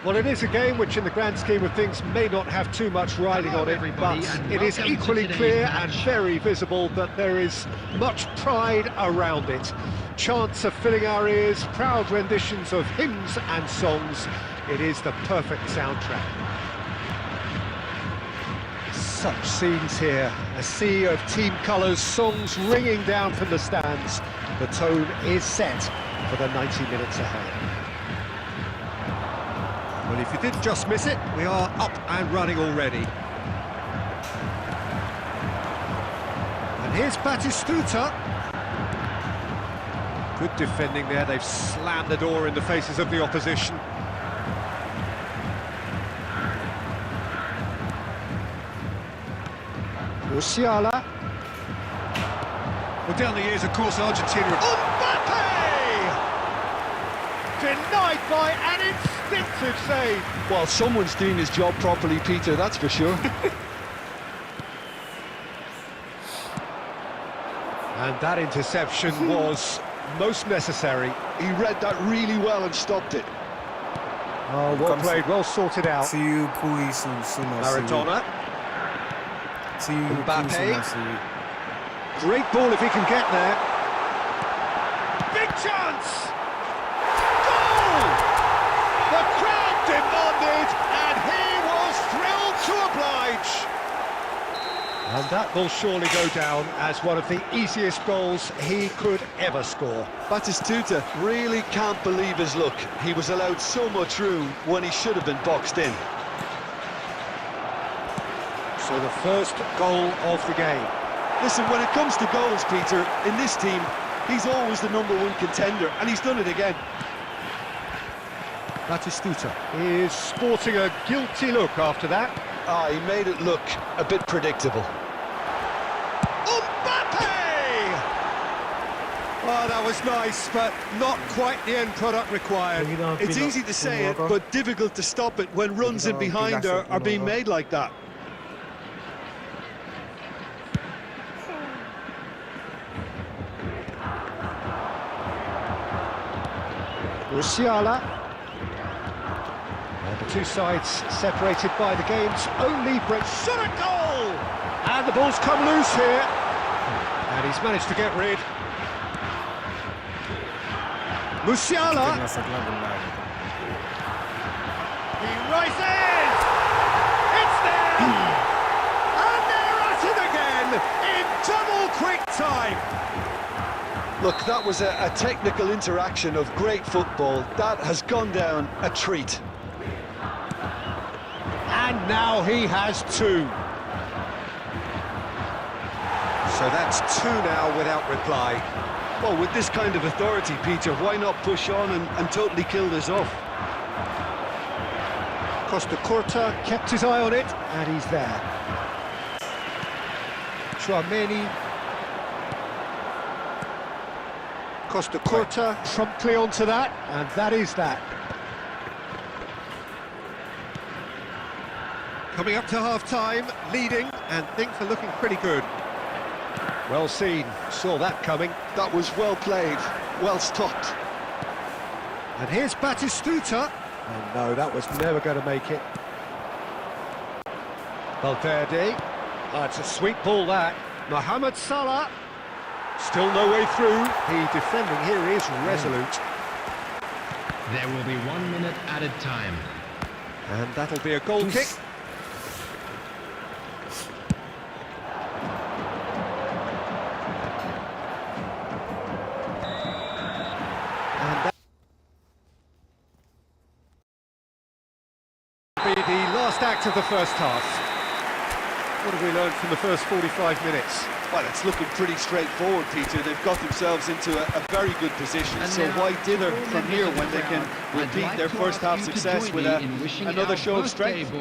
Well, it is a game which in the grand scheme of things may not have too much riding on it, but it is equally clear and very visible that there is much pride around it. Chants are filling our ears, proud renditions of hymns and songs. It is the perfect soundtrack. Such scenes here, a sea of team colours, songs ringing down from the stands. The tone is set for the 90 minutes ahead. Well, if you did just miss it, we are up and running already. And here's Batistuta. Good defending there, they've slammed the door in the faces of the opposition. Musiala. Well, down the years, of course, Argentina... Mbappe! Denied by an instinctive save. Well, someone's doing his job properly, Peter, that's for sure. And that interception was most necessary. He read that really well and stopped it. Oh, well played, well sorted out. Maradona. Mbappe. Great ball if he can get there. Big chance! Goal! The crowd demanded, and he was thrilled to oblige. And that will surely go down as one of the easiest goals he could ever score. Batistuta really can't believe his luck. He was allowed so much room when he should have been boxed in. So the first goal of the game. Listen, when it comes to goals, Peter, in this team, he's always the #1 contender, and he's done it again. Batistuta is sporting a guilty look after that. He made it look a bit predictable. Mbappe! Oh, that was nice, but not quite the end product required. It's easy to say it, but difficult to stop it when runs in behind are being made like that. Musiala. And the two sides separated by the game's only break. Shot a goal! And the ball's come loose here. And he's managed to get rid. Musiala. He rises! It's there! And they're at it again in double quick time. Look, that was a technical interaction of great football. That has gone down a treat. And now he has two. So that's two now without reply. Well, with this kind of authority, Peter, why not push on and totally kill this off? Costa Curta kept his eye on it, and he's there. Chouameni. Costa Curta promptly onto that, and that is that. Coming up to half-time, leading, and things are looking pretty good. Well seen, saw that coming. That was well played, well stopped. And here's Batistuta. Oh no, that was never going to make it. Valverde. Oh, it's a sweet ball that. Mohamed Salah. Still no way through. The defending here is resolute. There will be 1 minute added time. And that'll be a goal kick. And that will be the last act of the first half. What have we learned from the first 45 minutes? Well, it's looking pretty straightforward, Peter. They've got themselves into a very good position. So why dither from here when they can repeat their first half success with another show of strength?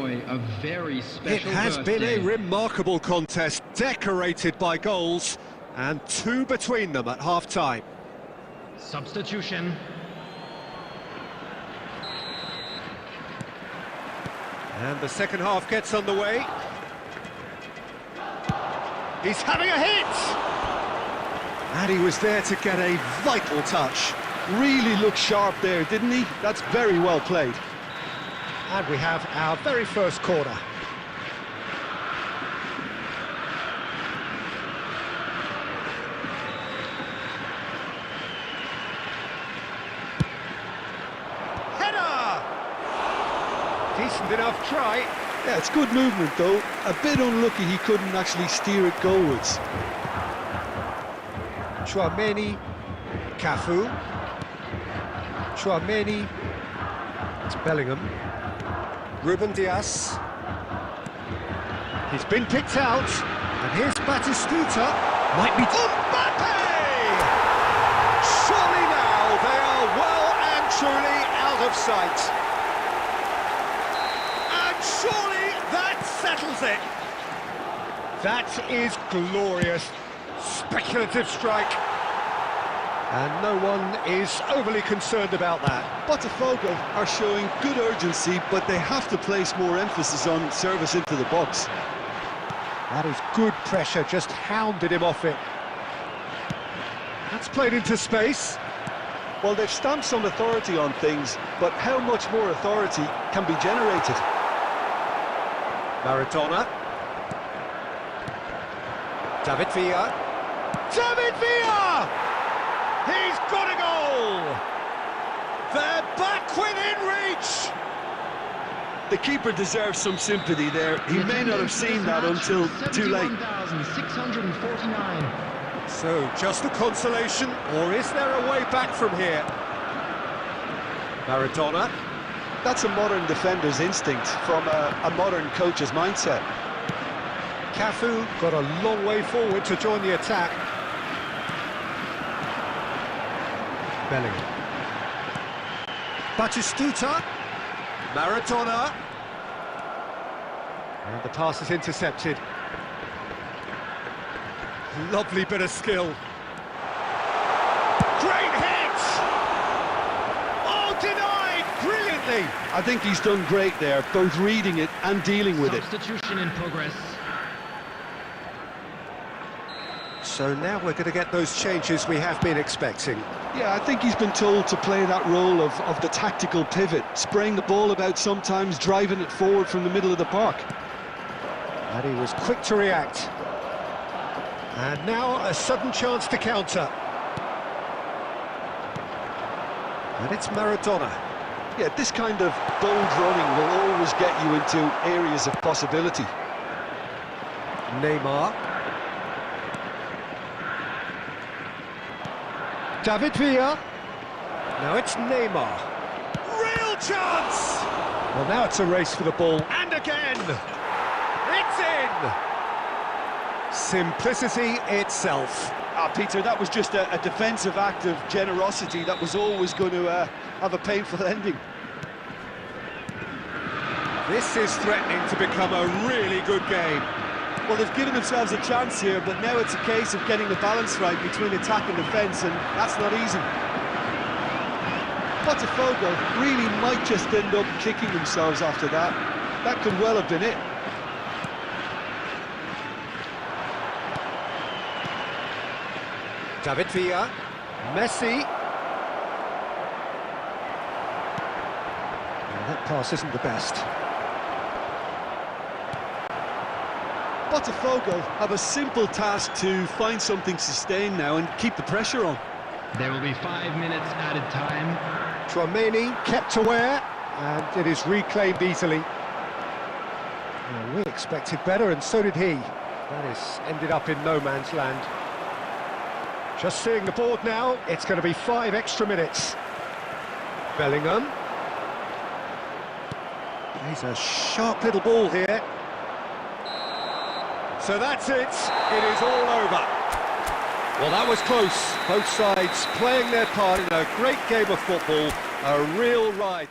It has been a remarkable contest, decorated by goals, and two between them at half-time. Substitution. And the second half gets underway. He's having a hit! And he was there to get a vital touch. Really looked sharp there, didn't he? That's very well played. And we have our very first corner. Header! Decent enough try. Yeah, it's good movement though. A bit unlucky he couldn't actually steer it goalwards. Chouameni, Cafu. Chouameni. It's Bellingham. Ruben Dias. He's been picked out. And here's Batistuta. Might be... Mbappe! Surely now they are well and truly out of sight. And surely that settles it. That is glorious. Speculative strike. And no one is overly concerned about that. Botafogo are showing good urgency, but they have to place more emphasis on service into the box. That is good pressure, just hounded him off it. That's played into space. Well, they've stamped some authority on things, but how much more authority can be generated? Maradona. David Villa. David Villa! He's got a goal! They're back within reach! The keeper deserves some sympathy there. He may not have seen that until too late. 71,649. So, just a consolation, or is there a way back from here? Maradona. That's a modern defender's instinct from a modern coach's mindset. Cafu got a long way forward to join the attack. Bellingham. Batistuta. Maradona. And the pass is intercepted. Lovely bit of skill. Great hit! Oh, denied brilliantly! I think he's done great there, both reading it and dealing with it. Substitution in progress. So now we're going to get those changes we have been expecting. Yeah, I think he's been told to play that role of the tactical pivot, spraying the ball about sometimes, driving it forward from the middle of the park. And he was quick to react. And now a sudden chance to counter. And it's Maradona. Yeah, this kind of bold running will always get you into areas of possibility. Neymar. David Villa. Now it's Neymar. Real chance! Well, now it's a race for the ball. And again! It's in! Simplicity itself. Peter, that was just a defensive act of generosity that was always going to have a painful ending. This is threatening to become a really good game. Well, they've given themselves a chance here, but now it's a case of getting the balance right between attack and defence, and that's not easy. Botafogo really might just end up kicking themselves after that. That could well have been it. David Villa. Messi. Well, that pass isn't the best. Botafogo have a simple task to find something sustained now and keep the pressure on. There will be 5 minutes added time. Chouameni kept aware, and it is reclaimed easily. Well, we expected better, and so did he. That has ended up in no man's land. Just seeing the board now, it's going to be 5 extra minutes. Bellingham. He's a sharp little ball here. So that's it. It is all over. Well, that was close. Both sides playing their part in a great game of football. A real ride.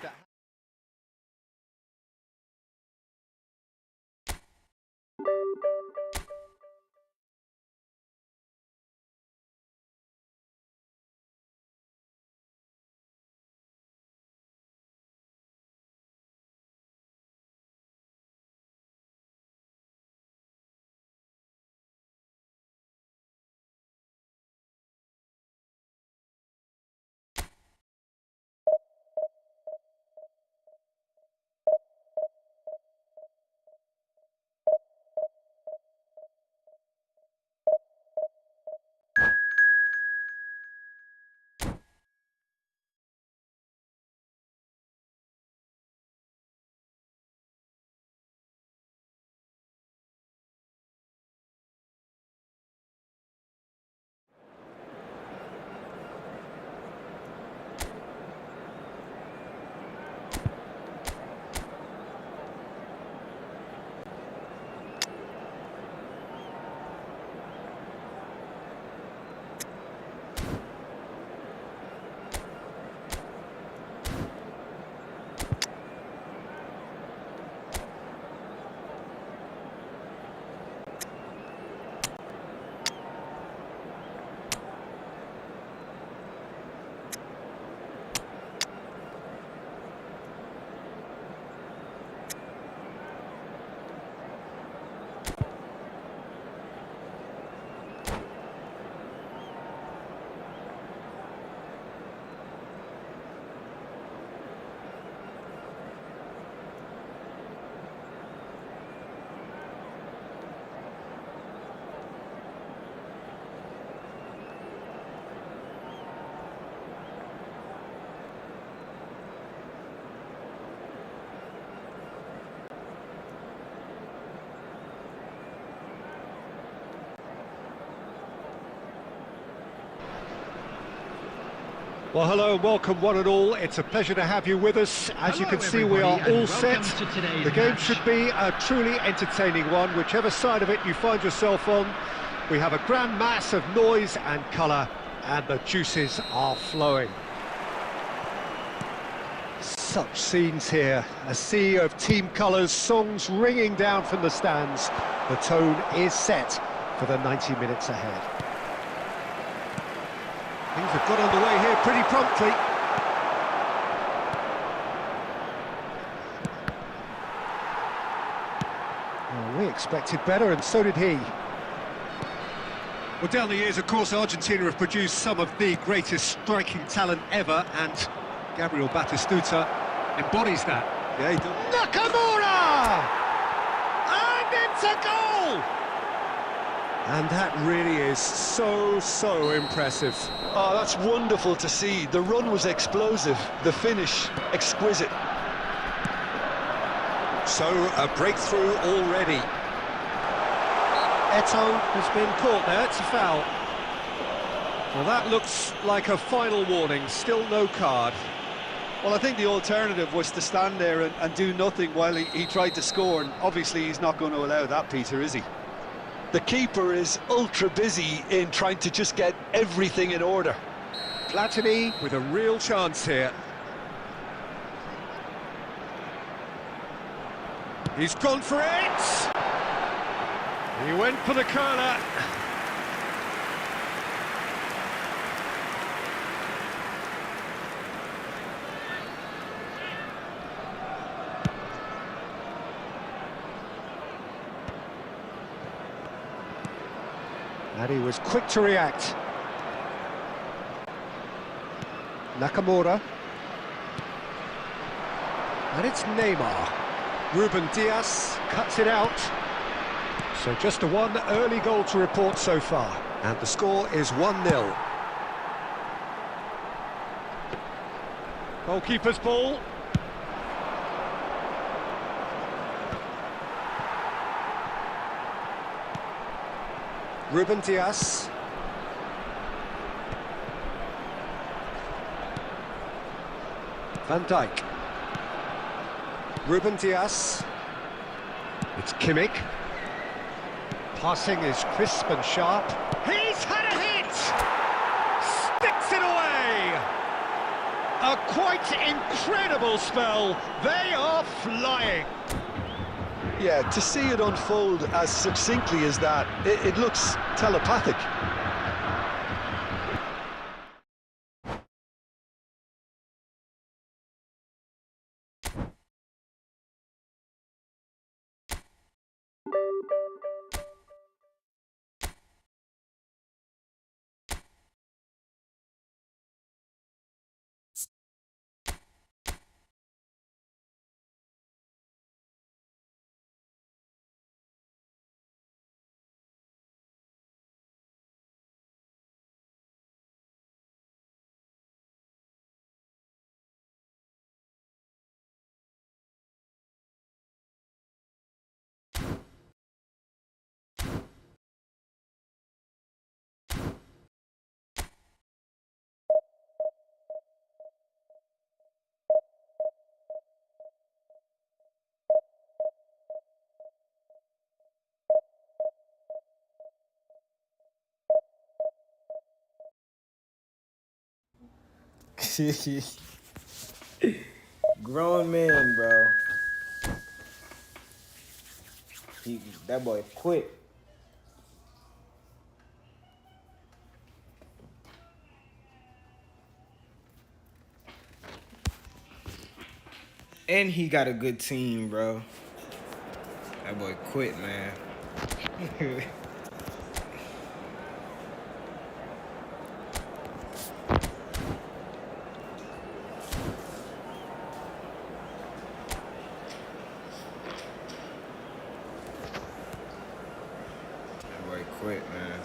Well, hello and welcome one and all. It's a pleasure to have you with us. As you can see, we are all set. The game should be a truly entertaining one, whichever side of it you find yourself on. We have a grand mass of noise and colour, and the juices are flowing. Such scenes here, a sea of team colours, songs ringing down from the stands. The tone is set for the 90 minutes ahead. Things have got underway here pretty promptly. Well, we expected better, and so did he. Well, down the years, of course, Argentina have produced some of the greatest striking talent ever, and Gabriel Batistuta embodies that. Yeah, he does. Nakamura! And it's a goal! And that really is so impressive. Oh, that's wonderful to see. The run was explosive, the finish exquisite. So, a breakthrough already. Eto'o has been caught there, it's a foul. Well, that looks like a final warning, still no card. Well, I think the alternative was to stand there and do nothing while he tried to score, and obviously he's not going to allow that, Peter, is he? The keeper is ultra busy in trying to just get everything in order. Platini with a real chance here. He's gone for it! He went for the curler. And he was quick to react. Nakamura. And it's Neymar. Ruben Diaz cuts it out. So just a one early goal to report so far. And the score is 1-0. Goalkeeper's ball. Ruben Diaz. Van Dijk. Ruben Diaz. It's Kimmich. Passing is crisp and sharp. He's had a hit! Sticks it away! A quite incredible spell. They are flying. Yeah, to see it unfold as succinctly as that, it looks telepathic. Grown man, bro. That boy quit. And he got a good team, bro. That boy quit, man. Quit, man.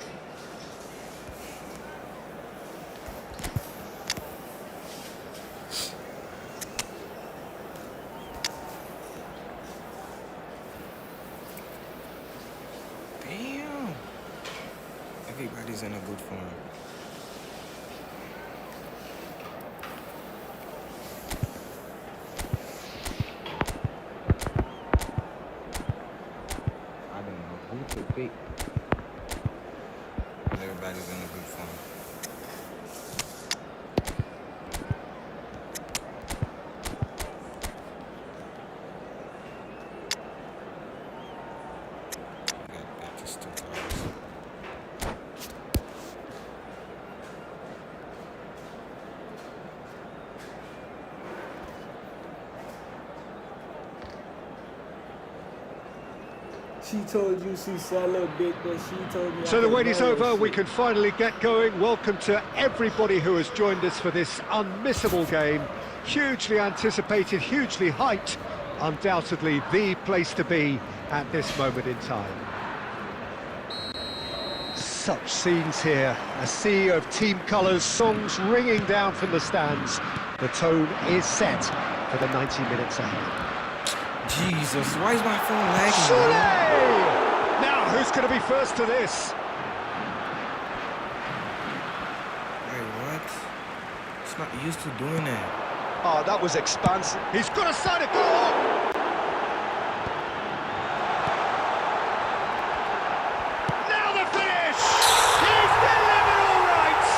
Damn. Everybody's in a good form. She told you she said a little bit, but she told me. So the wait is over, we can finally get going. Welcome to everybody who has joined us for this unmissable game. Hugely anticipated, hugely hyped, undoubtedly the place to be at this moment in time. Such scenes here, a sea of team colours, songs ringing down from the stands. The tone is set for the 90 minutes ahead. Jesus, why is my phone lagging? Soleil! Now, who's going to be first to this? Wait, what? It's not used to doing that. Oh, that was expansive. He's got a side of goal! Now the finish! He's delivered all right!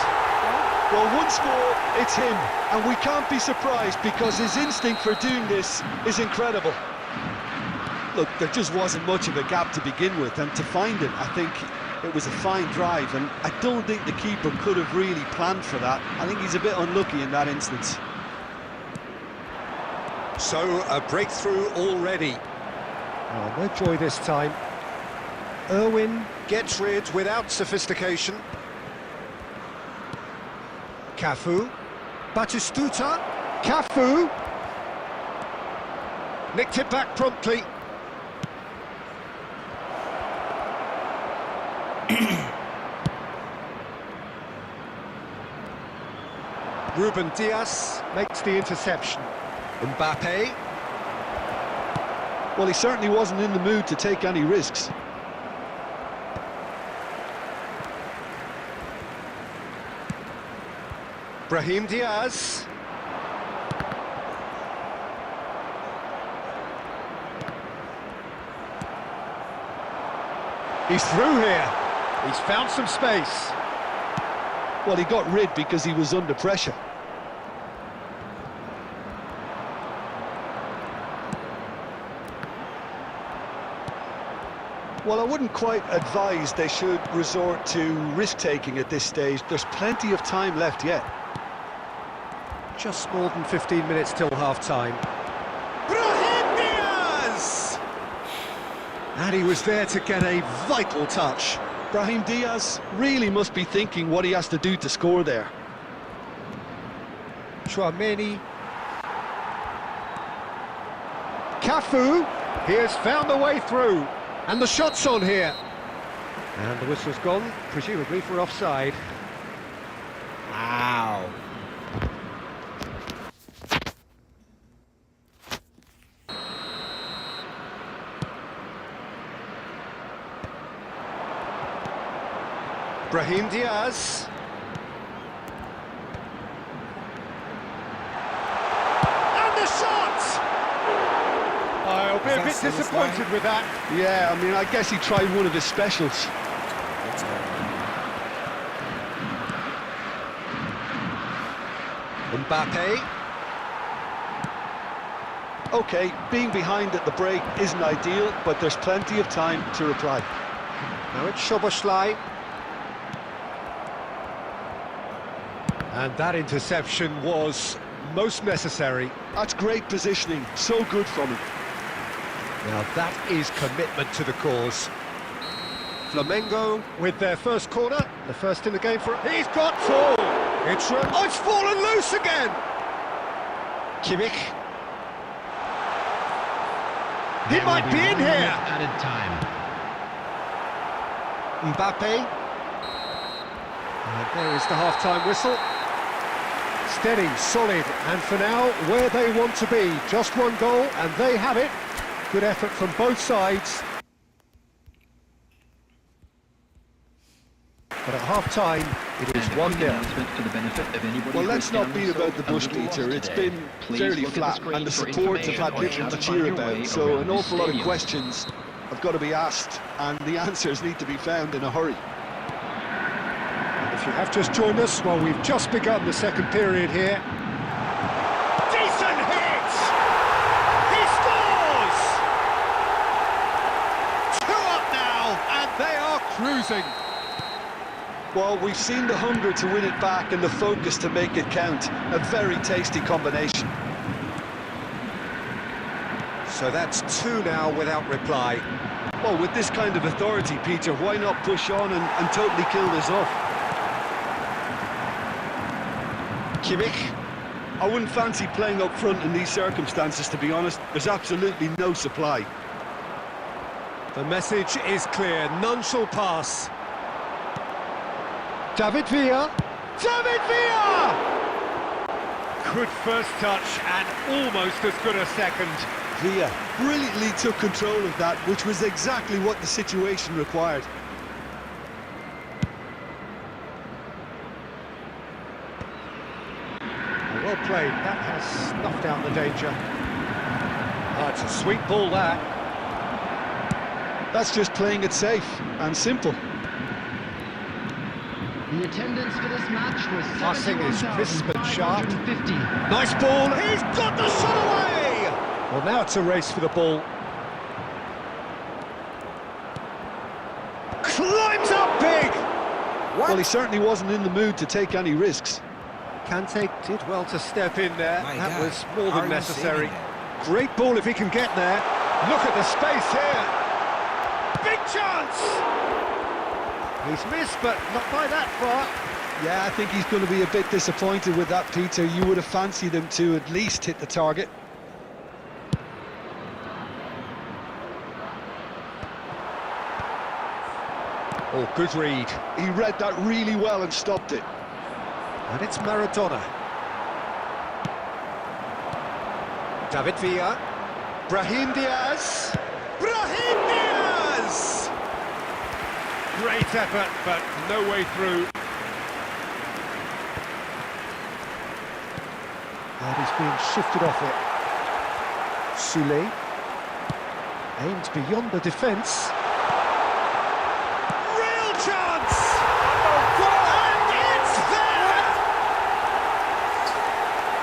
Well, once more, it's him. And we can't be surprised because his instinct for doing this is incredible. Look, there just wasn't much of a gap to begin with, and to find it, I think it was a fine drive, and I don't think the keeper could have really planned for that. I think he's a bit unlucky in that instance. So, a breakthrough already. Oh, no joy this time. Irwin gets rid without sophistication. Cafu. Batistuta. Cafu. Nicked it back promptly. Ruben Dias makes the interception. Mbappe. Well, he certainly wasn't in the mood to take any risks. Brahim Diaz. He's through here. He's found some space. Well, he got rid because he was under pressure. Well, I wouldn't quite advise they should resort to risk-taking at this stage. There's plenty of time left yet. Just more than 15 minutes till half-time. Brahim Diaz! And he was there to get a vital touch. Brahim Diaz really must be thinking what he has to do to score there. Chouameni. Cafu. He has found a way through. And the shot's on here. And the whistle's gone, presumably for offside. Wow. Brahim Diaz. And the shot! I'll be a bit disappointed with that. Yeah, I mean, I guess he tried one of his specials. Mbappe. Okay, being behind at the break isn't ideal, but there's plenty of time to reply. Now it's Szoboszlai. And that interception was most necessary. That's great positioning, so good from him. Now that is commitment to the cause. Flamengo with their first corner, the first in the game for... He's got full! It's fallen loose again! Kimmich. He might be in here! Added time. Mbappe. And there is the half-time whistle. Steady, solid, and for now, where they want to be. Just one goal, and they have it. Good effort from both sides. But at half-time, it is 1-0. Well, let's not beat about the bush, Peter. It's been fairly flat, and the support have had little to cheer about, so an awful lot of questions have got to be asked, and the answers need to be found in a hurry. If you have just joined us, well, we've just begun the second period here. Decent hit! He scores! 2 up now, and they are cruising. Well, we've seen the hunger to win it back and the focus to make it count. A very tasty combination. So that's two now without reply. Well, with this kind of authority, Peter, why not push on and totally kill this off? Kimmich. I wouldn't fancy playing up front in these circumstances, to be honest. There's absolutely no supply. The message is clear, none shall pass. David Villa. David Villa! Good first touch and almost as good a second. Villa brilliantly took control of that, which was exactly what the situation required. Well played, that has snuffed out the danger. Oh, it's a sweet ball, that. That's just playing it safe and simple. The attendance for this match was Passing is crisp and sharp. 71,550. Nice ball, he's got the shot away! Well, now it's a race for the ball. Climbs up big! Well, he certainly wasn't in the mood to take any risks. Kante did well to step in there. My That God, was more how are than you necessary. saving that? Great ball if he can get there. Look at the space here. Big chance! He's missed, but not by that far. Yeah, I think he's going to be a bit disappointed with that, Peter. You would have fancied him to at least hit the target. Oh, good read. He read that really well and stopped it. And it's Maradona. David Villa. Brahim Diaz. Brahim Diaz! Great effort, but no way through. And he's being shifted off it. Soulé. Aimed beyond the defence. Real chance! And it's there!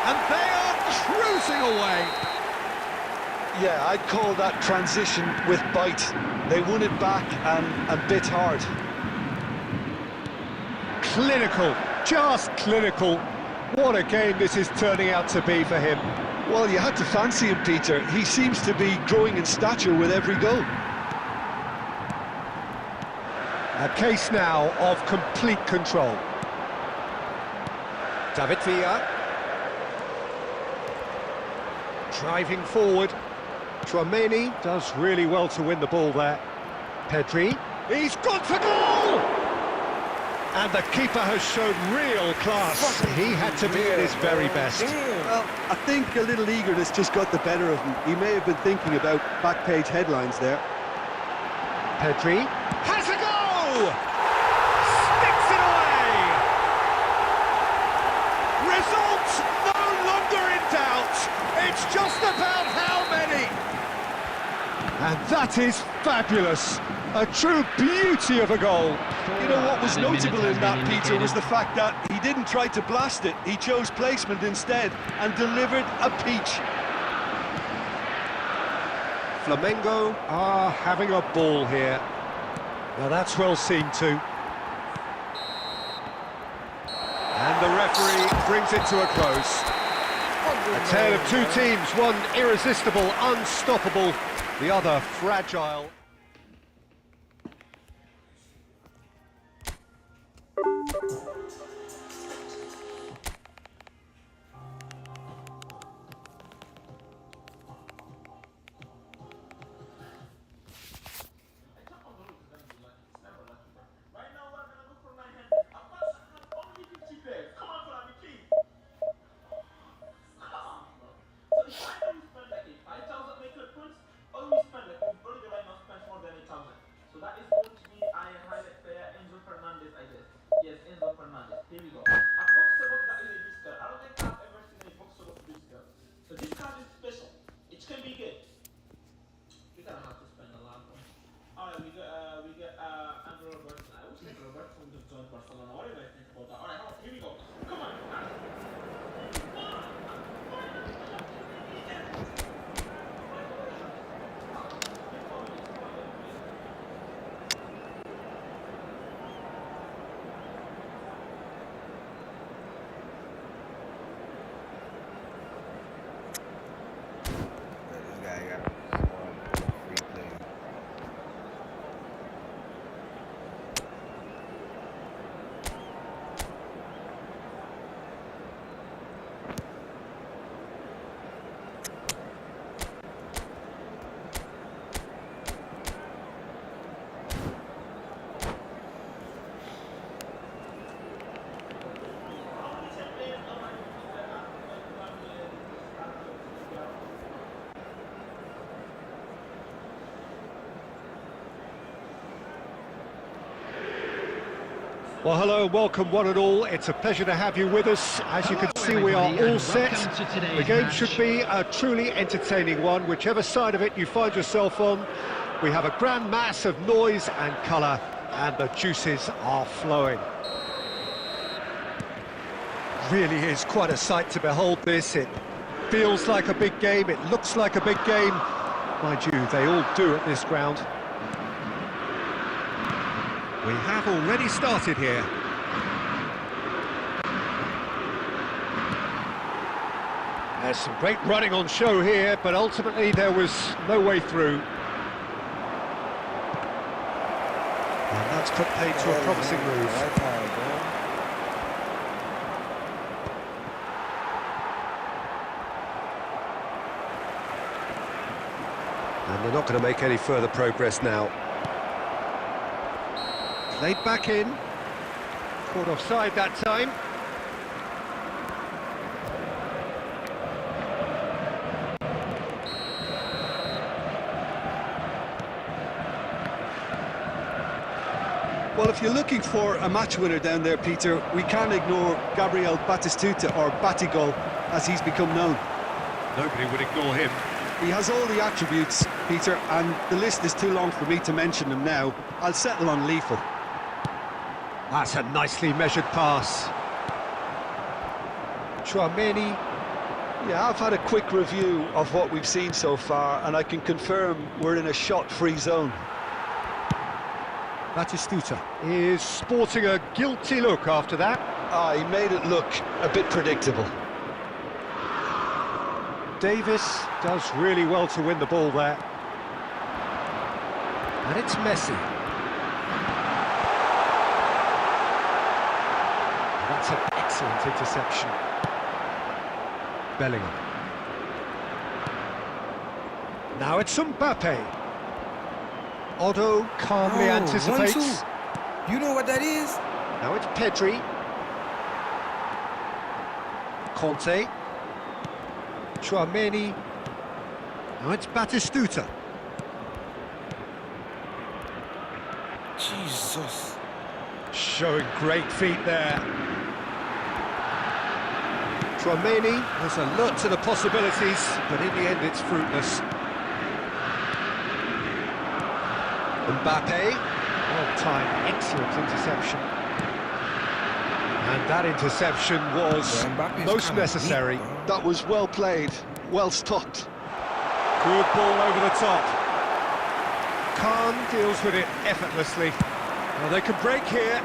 And they are cruising away. Yeah, I'd call that transition with bite. They won it back and bit hard. Clinical, just clinical. What a game this is turning out to be for him. Well, you had to fancy him, Peter. He seems to be growing in stature with every goal. A case now of complete control. David Villa. Driving forward. Tchouaméni does really well to win the ball there. Pedri. He's gone for goal! And the keeper has shown real class. He had to be at his very best. Well, I think a little eagerness just got the better of him. He may have been thinking about back-page headlines there. Pedri has a go! Sticks it away! Result no longer in doubt. It's just about how many. And that is fabulous. A true beauty of a goal. You know what was Added minutes notable has in been that, Peter, was indicated. the fact that he didn't try to blast it. He chose placement instead and delivered a peach. Flamengo are having a ball here. Now that's well seen too. And the referee brings it to a close. A tale of two teams, one irresistible, unstoppable, the other fragile. Well, hello, welcome one and all. It's a pleasure to have you with us. As you can see, we are all set. The game should be a truly entertaining one, whichever side of it you find yourself on. We have a grand mass of noise and colour, and the juices are flowing. Really is quite a sight to behold this. It feels like a big game, it looks like a big game. Mind you, they all do at this ground. We have already started here. There's some great running on show here, but ultimately there was no way through. And that's put paid to a promising move. And they're not going to make any further progress now. Played back in. Caught offside that time. Well, if you're looking for a match winner down there, Peter, we can't ignore Gabriel Batistuta, or Batigol, as he's become known. Nobody would ignore him. He has all the attributes, Peter, and the list is too long for me to mention them now. I'll settle on lethal. That's a nicely measured pass. Chouameni. Yeah, I've had a quick review of what we've seen so far, and I can confirm we're in a shot-free zone. Batistuta is sporting a guilty look after that. He made it look a bit predictable. Davis does really well to win the ball there. And it's Messi. That's an excellent interception. Bellingham. Now it's Mbappe. Otto calmly anticipates. 1-2. You know what that is? Now it's Pedri. Conte. Chouameni. Now it's Batistuta. Jesus. Showing great feet there. Chouameni was alert to the possibilities, but in the end it's fruitless. Mbappe, well-timed, excellent interception. And that interception was most necessary. That was well played, well stopped. Good ball over the top. Khan deals with it effortlessly. Well, they can break here.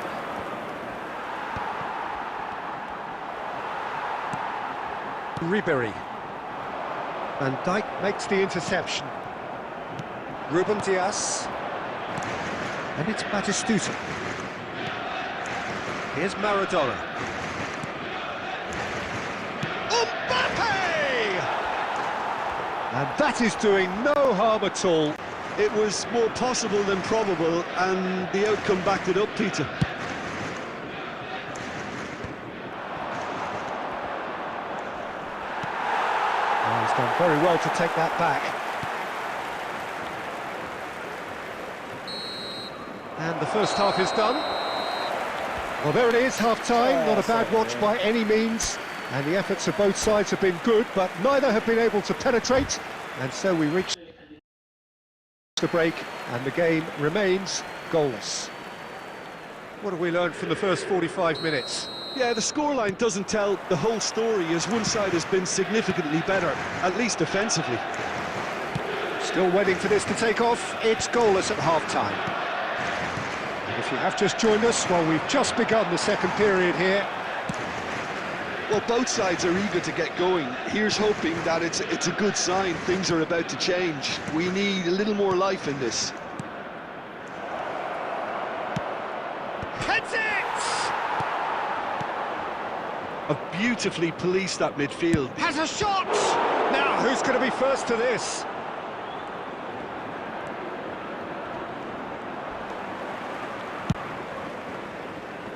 Ribéry. Van Dijk makes the interception. Ruben Dias. And it's Batistuta. Here's Maradona. Mbappe! And that is doing no harm at all. It was more possible than probable, and the outcome backed it up, Peter. Oh, he's done very well to take that back. And the first half is done. Well, there it is, half-time. Not a bad watch by any means. And the efforts of both sides have been good, but neither have been able to penetrate. And so we reach the break, and the game remains goalless. What have we learned from the first 45 minutes? Yeah, the scoreline doesn't tell the whole story, as one side has been significantly better, at least offensively. Still waiting for this to take off. It's goalless at half-time. And if you have just joined us, well, we've just begun the second period here. Well, both sides are eager to get going. Here's hoping that it's a good sign. Things are about to change. We need a little more life in this. Heads it! Have beautifully policed that midfield. Has a shot! Now, who's going to be first to this?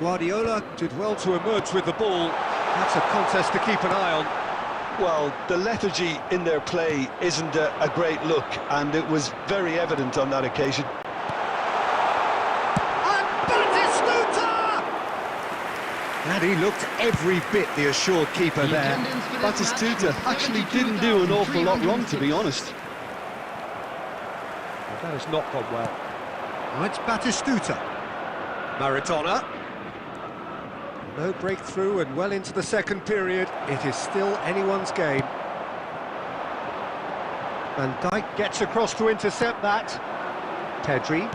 Guardiola did well to emerge with the ball. That's a contest to keep an eye on. Well, the lethargy in their play isn't a great look, and it was very evident on that occasion. And Batistuta! And he looked every bit the assured keeper The there. attendance for this match Batistuta was actually didn't do an awful lot wrong, to be 72,306. honest. Well, that has not gone well. Now it's Batistuta. Maradona. No breakthrough and well into the second period. It is still anyone's game. Van Dijk gets across to intercept that. Pedri.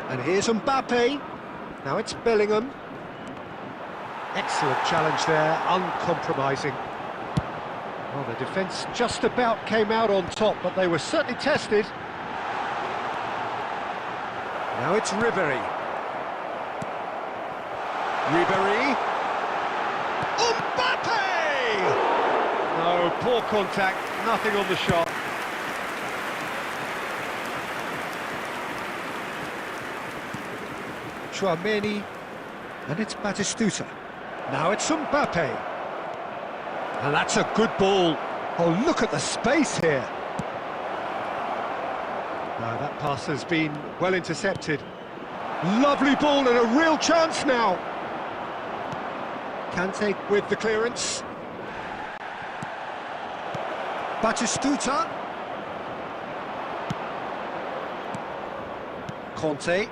And here's Mbappe. Now it's Bellingham. Excellent challenge there, uncompromising. Well, the defence just about came out on top, but they were certainly tested. Now it's Ribéry. Ribéry. Mbappe! No, poor contact, nothing on the shot. Chouameni, and it's Batistuta. Now it's Mbappe. And that's a good ball. Oh, look at the space here. No, that pass has been well intercepted. Lovely ball and a real chance now. Kante with the clearance. Batistuta. Conte.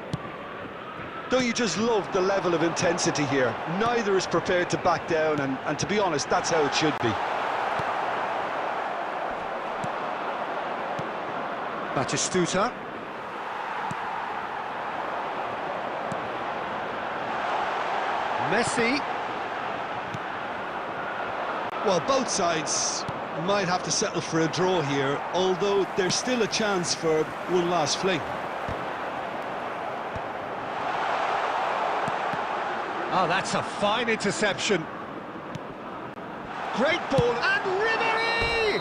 Don't you just love the level of intensity here? Neither is prepared to back down, and to be honest, that's how it should be. Batistuta. Messi. Well, both sides might have to settle for a draw here, although there's still a chance for one last fling. Oh, that's a fine interception. Great ball, and Ribéry!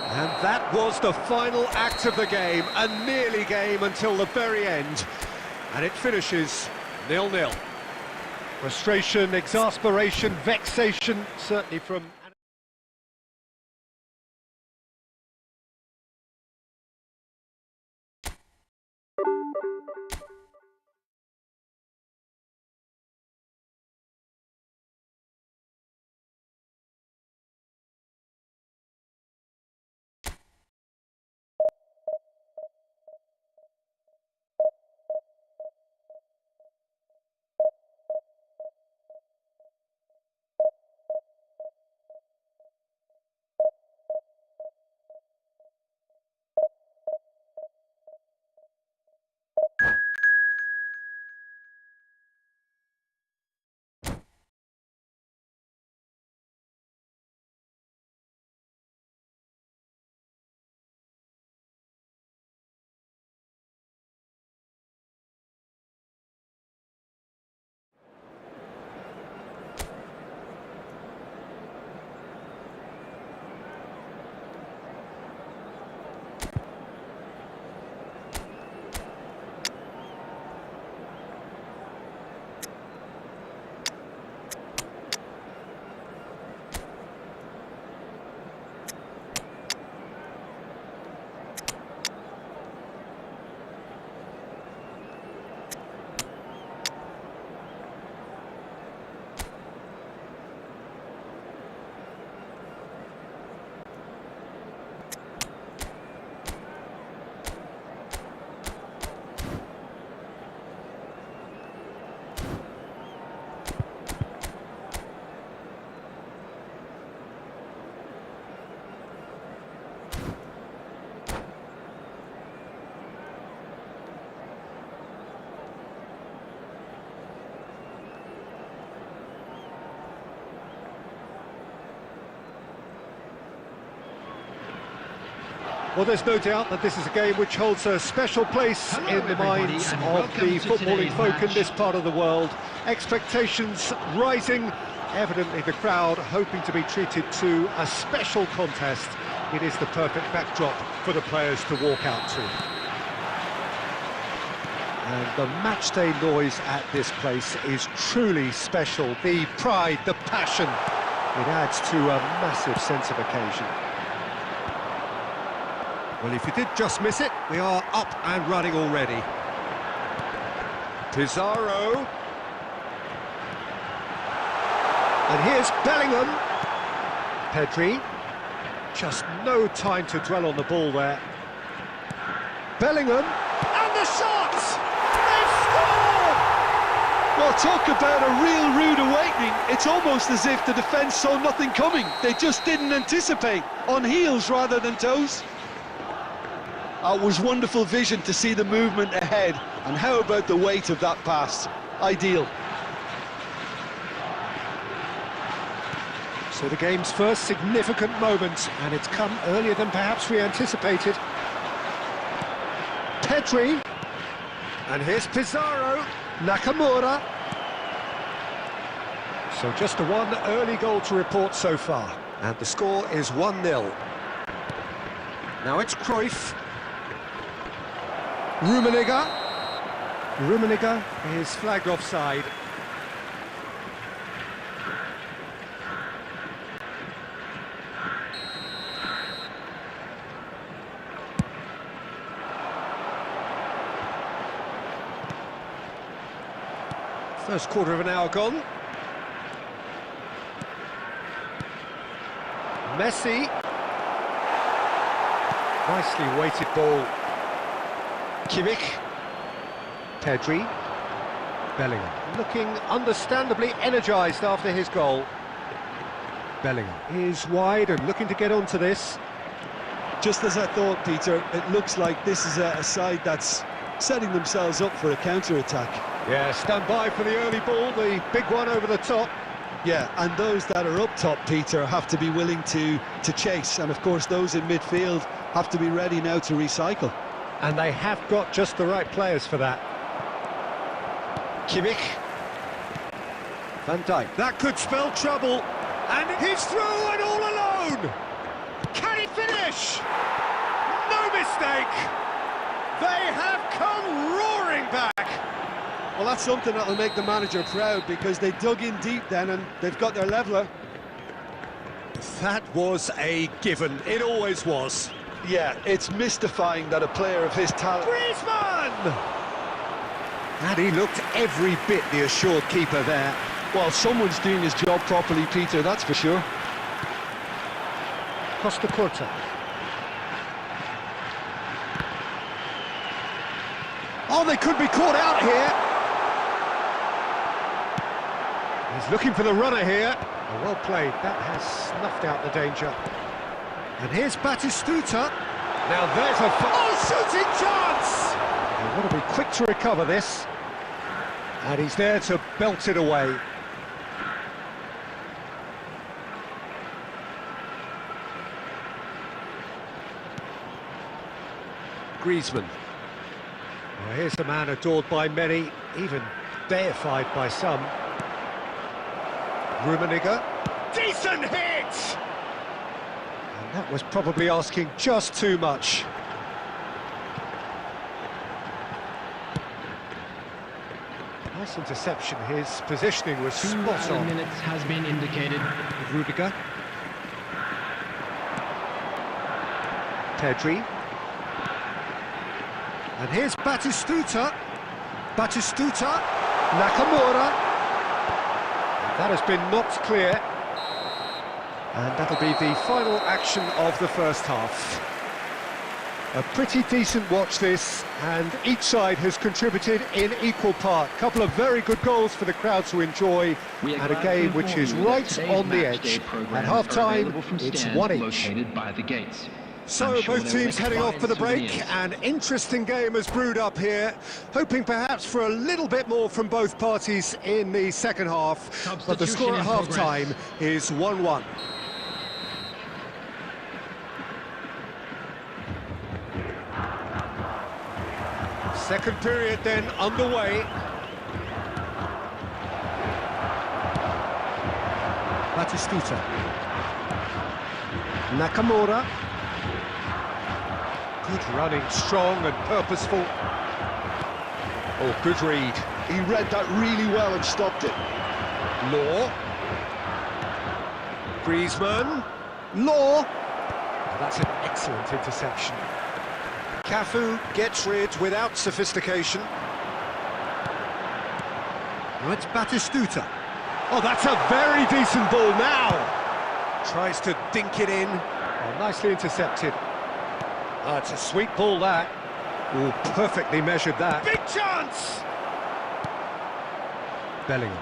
And that was the final act of the game, a nearly game until the very end. And it finishes 0-0. Frustration, exasperation, vexation, certainly from... Well, there's no doubt that this is a game which holds a special place in the minds of the footballing folk in this part of the world. Expectations rising, evidently the crowd hoping to be treated to a special contest. It is the perfect backdrop for the players to walk out to. And the matchday noise at this place is truly special. The pride, the passion, it adds to a massive sense of occasion. Well, if you did just miss it, we are up and running already. Pizarro. And here's Bellingham. Pedri. Just no time to dwell on the ball there. Bellingham. And the shot! They've scored! Well, talk about a real rude awakening. It's almost as if the defence saw nothing coming. They just didn't anticipate, on heels rather than toes. It was wonderful vision to see the movement ahead, and how about the weight of that pass? Ideal. So the game's first significant moment, and it's come earlier than perhaps we anticipated. Pedri. And here's Pizarro. Nakamura. So just a one early goal to report so far. And the score is 1-0. Now it's Cruyff. Rummenigge is flagged offside. First quarter of an hour gone. Messi. Nicely weighted ball. Kimmich. Pedri. Bellingham. Looking understandably energised after his goal. Bellingham is wide and looking to get onto this. Just as I thought, Peter, it looks like this is a side that's setting themselves up for a counter-attack. Yeah, stand by for the early ball, the big one over the top. Yeah, and those that are up top, Peter, have to be willing to chase. And of course, those in midfield have to be ready now to recycle. And they have got just the right players for that. Kimmich. Van Dijk. That could spell trouble. And he's through and all alone. Can he finish? No mistake. They have come roaring back. Well, that's something that'll make the manager proud, because they dug in deep then and they've got their leveller. That was a given. It always was. Yeah, it's mystifying that a player of his talent... Griezmann! And he looked every bit the assured keeper there. Well, someone's doing his job properly, Peter, that's for sure. Costa Curta. Oh, they could be caught out here. He's looking for the runner here. Oh, well played. That has snuffed out the danger. And here's Batistuta. Now there's a... shooting chance! They've got to be quick to recover this. And he's there to belt it away. Griezmann. Well, here's a man adored by many, even deified by some. Rummenigge. Decent hit! And that was probably asking just too much. Nice interception. His positioning was spot on. 2 minutes has been indicated. Rudiger. Pedri. And here's Batistuta. Batistuta. Nakamura. That has been knocked clear. And that'll be the final action of the first half. A pretty decent watch this, and each side has contributed in equal part. A couple of very good goals for the crowd to enjoy, and a game which is right on the edge. At half-time, it's 1-1. Located by the gates. So both teams heading off for the break. An interesting game has brewed up here, hoping perhaps for a little bit more from both parties in the second half, but the score at half-time is 1-1. Second period then underway. Batistuta. Nakamura. Good running, strong and purposeful. Oh, good read. He read that really well and stopped it. Law. Griezmann. Law. That's an excellent interception. Cafu gets rid without sophistication. Now it's Batistuta. Oh, that's a very decent ball now. Tries to dink it in. Oh, nicely intercepted. Oh, it's a sweet ball, that. Oh, perfectly measured that. Big chance! Bellingham.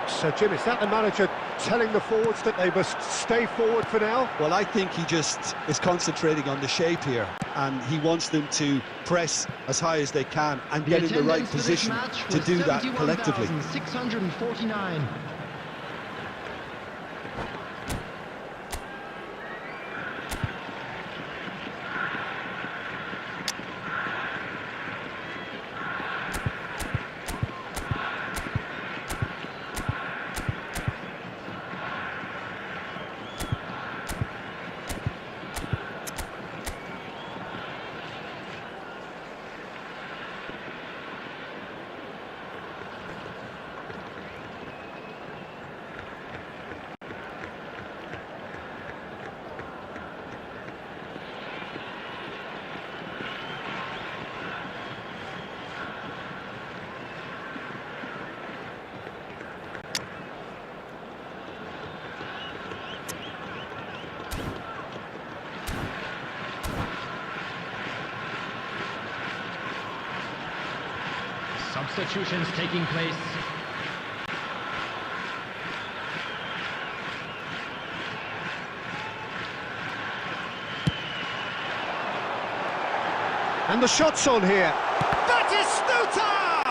So, Jim, is that the manager telling the forwards that they must stay forward for now? Well, I think he just is concentrating on the shape here, and he wants them to press as high as they can and get in the right position to do that collectively. 649. Substitutions taking place. And the shot's on here. Batistuta!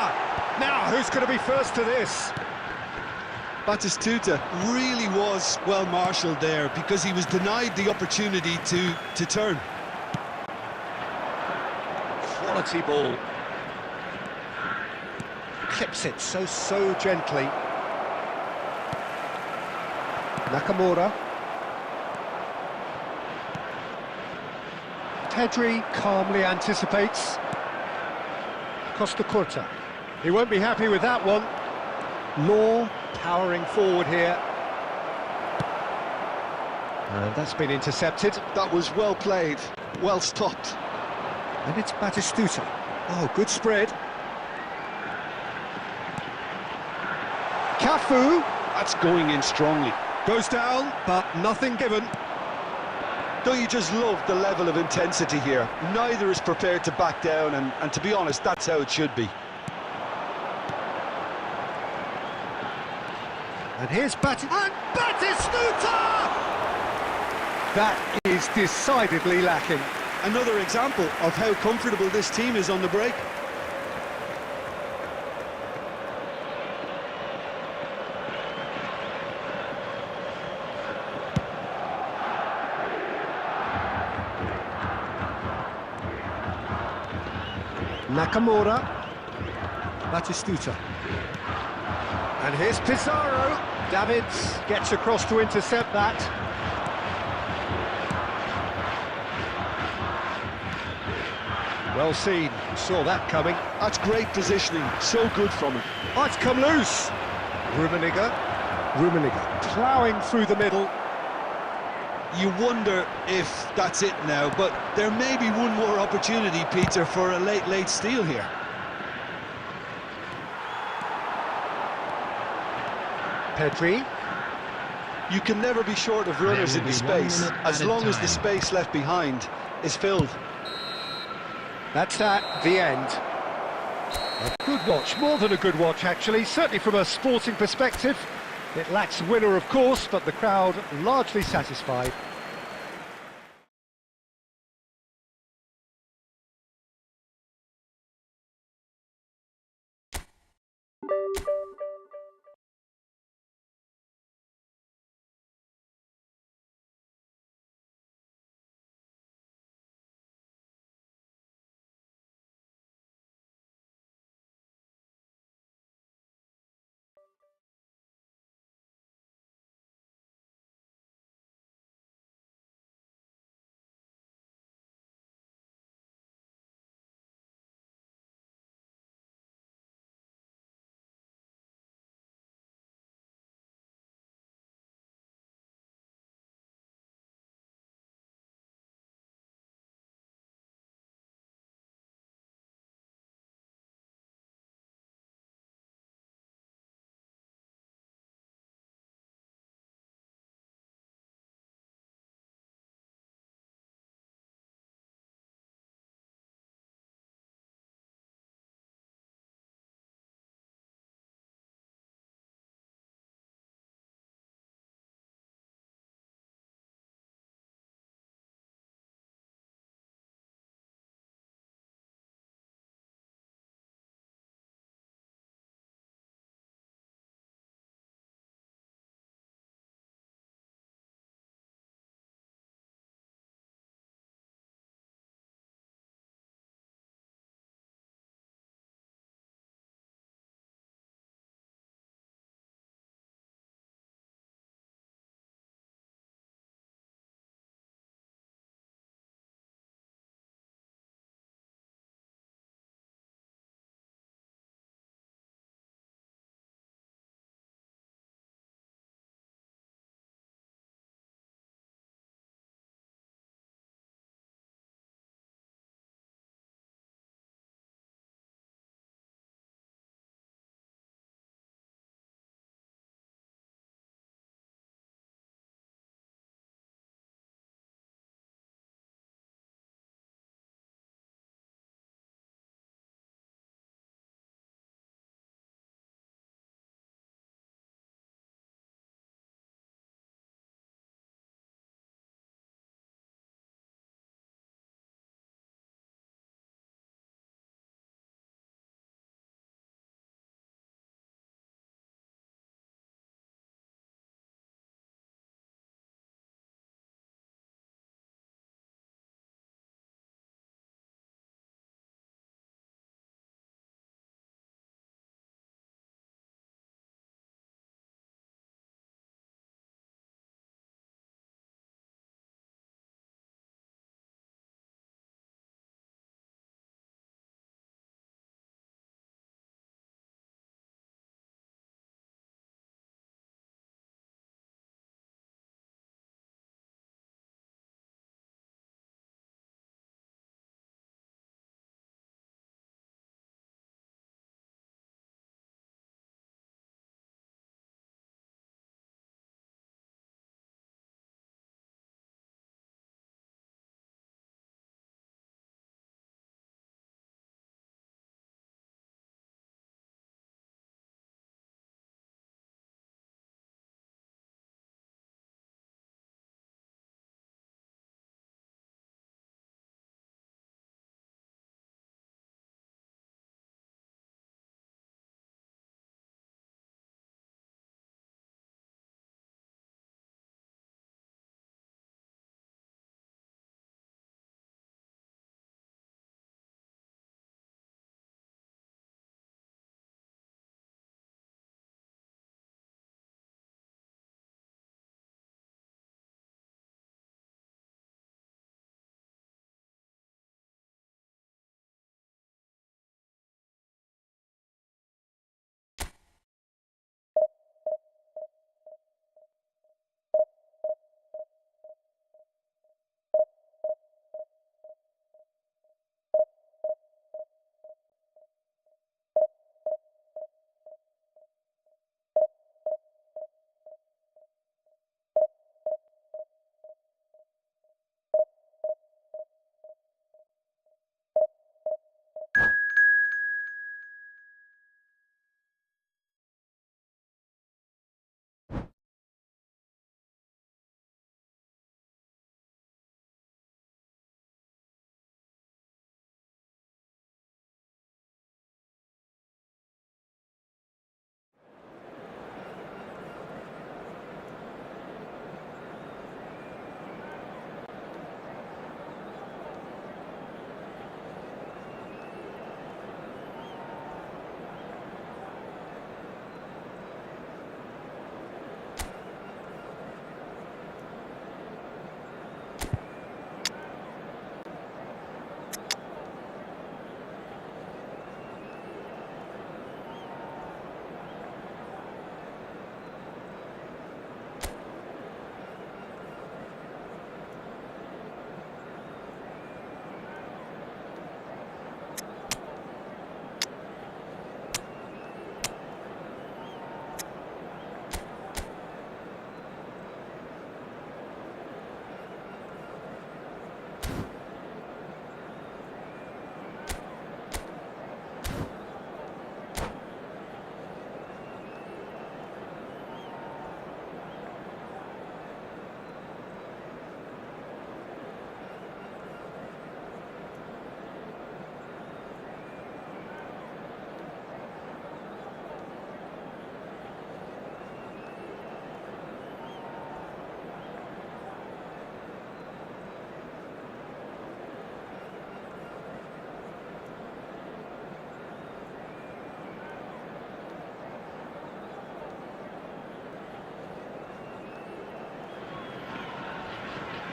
Now, who's going to be first to this? Batistuta really was well marshalled there because he was denied the opportunity to turn. Quality ball. Clips it so gently. Nakamura. Pedri calmly anticipates. Costa Curta. He won't be happy with that one. Law powering forward here. And that's been intercepted. That was well played, well stopped. And it's Batistuta. Oh, good spread. Cafu. That's going in strongly. Goes down, but nothing given. Don't you just love the level of intensity here? Neither is prepared to back down, and to be honest, that's how it should be. And here's Batistuta! That is decidedly lacking. Another example of how comfortable this team is on the break. Nakamura, Batistuta, and here's Pizarro. Davids gets across to intercept that. Well seen, saw that coming. That's great positioning, so good from him. Oh, it's come loose. Rummenigge ploughing through the middle. You wonder if that's it now, but there may be one more opportunity, Peter, for a late steal here. Pedri. You can never be short of runners in the space, as long as the space left behind is filled. That's that, the end. A good watch, more than a good watch actually, certainly from a sporting perspective. It lacks winner, of course, but the crowd largely satisfied.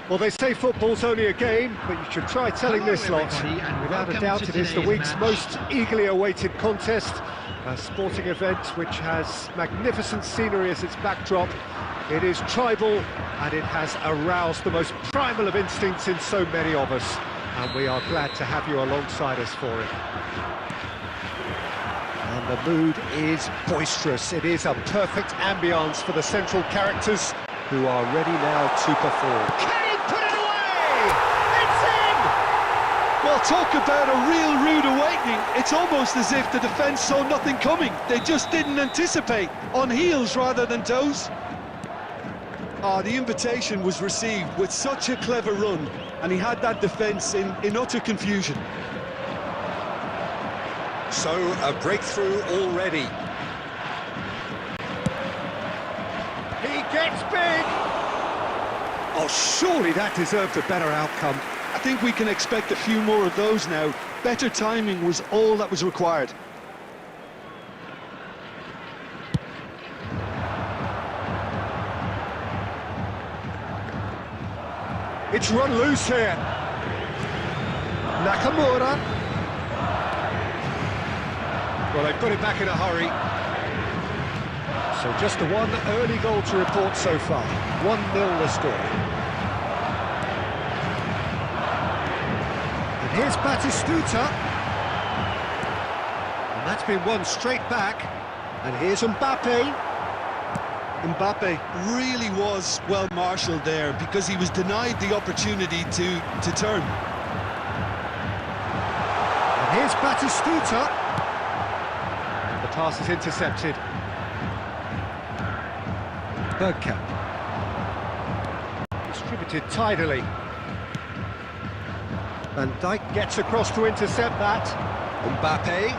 Well, they say football's only a game, but you should try telling Hello, this lot. everybody, and Without a welcome doubt, to it is the today's week's match. most eagerly awaited contest. A sporting event which has magnificent scenery as its backdrop. It is tribal, and it has aroused the most primal of instincts in so many of us. And we are glad to have you alongside us for it. And the mood is boisterous. It is a perfect ambience for the central characters who are ready now to perform. Can he put it away? It's in! Well, talk about a real rude awakening. It's almost as if the defence saw nothing coming. They just didn't anticipate, on heels rather than toes. The invitation was received with such a clever run, and he had that defence in utter confusion. So, a breakthrough already. He gets big! Oh, surely that deserved a better outcome. I think we can expect a few more of those now. Better timing was all that was required. It's run loose here. Nakamura. Well, they put it back in a hurry. So just the one early goal to report so far. 1-0 the score. And here's Batistuta. And that's been won straight back. And here's Mbappe. Mbappe really was well marshalled there because he was denied the opportunity to turn. And here's Batistuta. The pass is intercepted. Bergkamp. Distributed tidily. Van Dijk gets across to intercept that. Mbappe.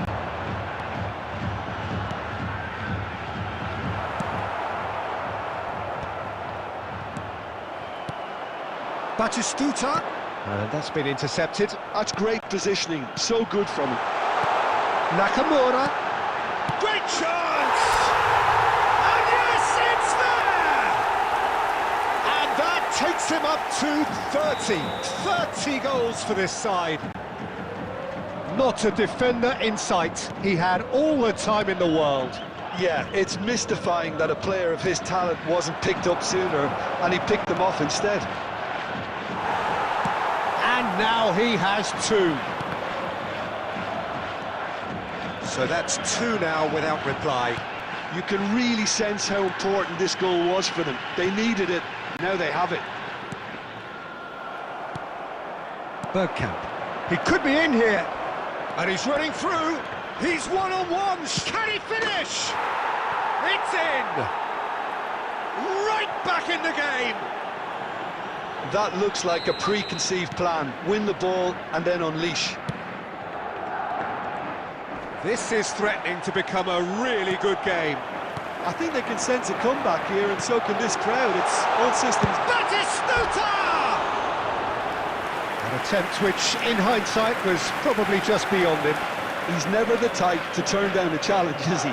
Batistuta. And that's been intercepted. That's great positioning, so good from him. Nakamura. Great chance! And yes, it's there! And that takes him up to 30. 30 goals for this side. Not a defender in sight. He had all the time in the world. Yeah, it's mystifying that a player of his talent wasn't picked up sooner, and he picked them off instead. And now he has two. So that's two now without reply. You can really sense how important this goal was for them. They needed it, now they have it. Bergkamp. He could be in here. And he's running through. He's one-on-one. Can he finish? It's in. Right back in the game. That looks like a preconceived plan. Win the ball and then unleash. This is threatening to become a really good game. I think they can sense a comeback here, and so can this crowd. It's all systems. Batistuta! An attempt which, in hindsight, was probably just beyond him. He's never the type to turn down a challenge, is he?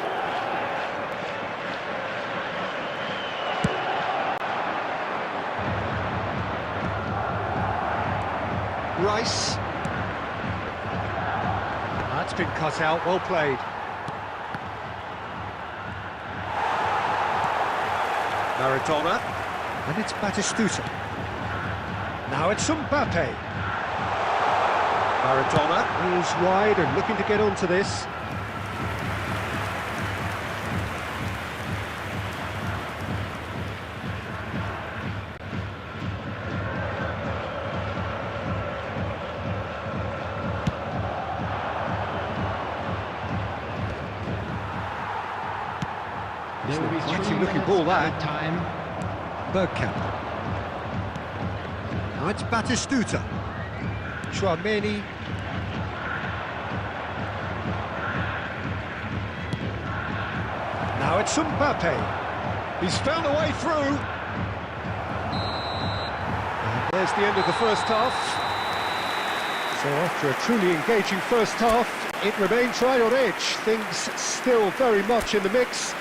Rice. That's been cut out, well played. Maradona. And it's Batistuta. Now it's Mbappe. Maradona is wide and looking to get onto this. There will be Exciting 3 looking minutes ball, that. added time. Bergkamp. Now it's Batistuta. Chouameni. Now it's Mbappe. He's found a way through. And there's the end of the first half. So after a truly engaging first half, it remains right on edge. Things still very much in the mix.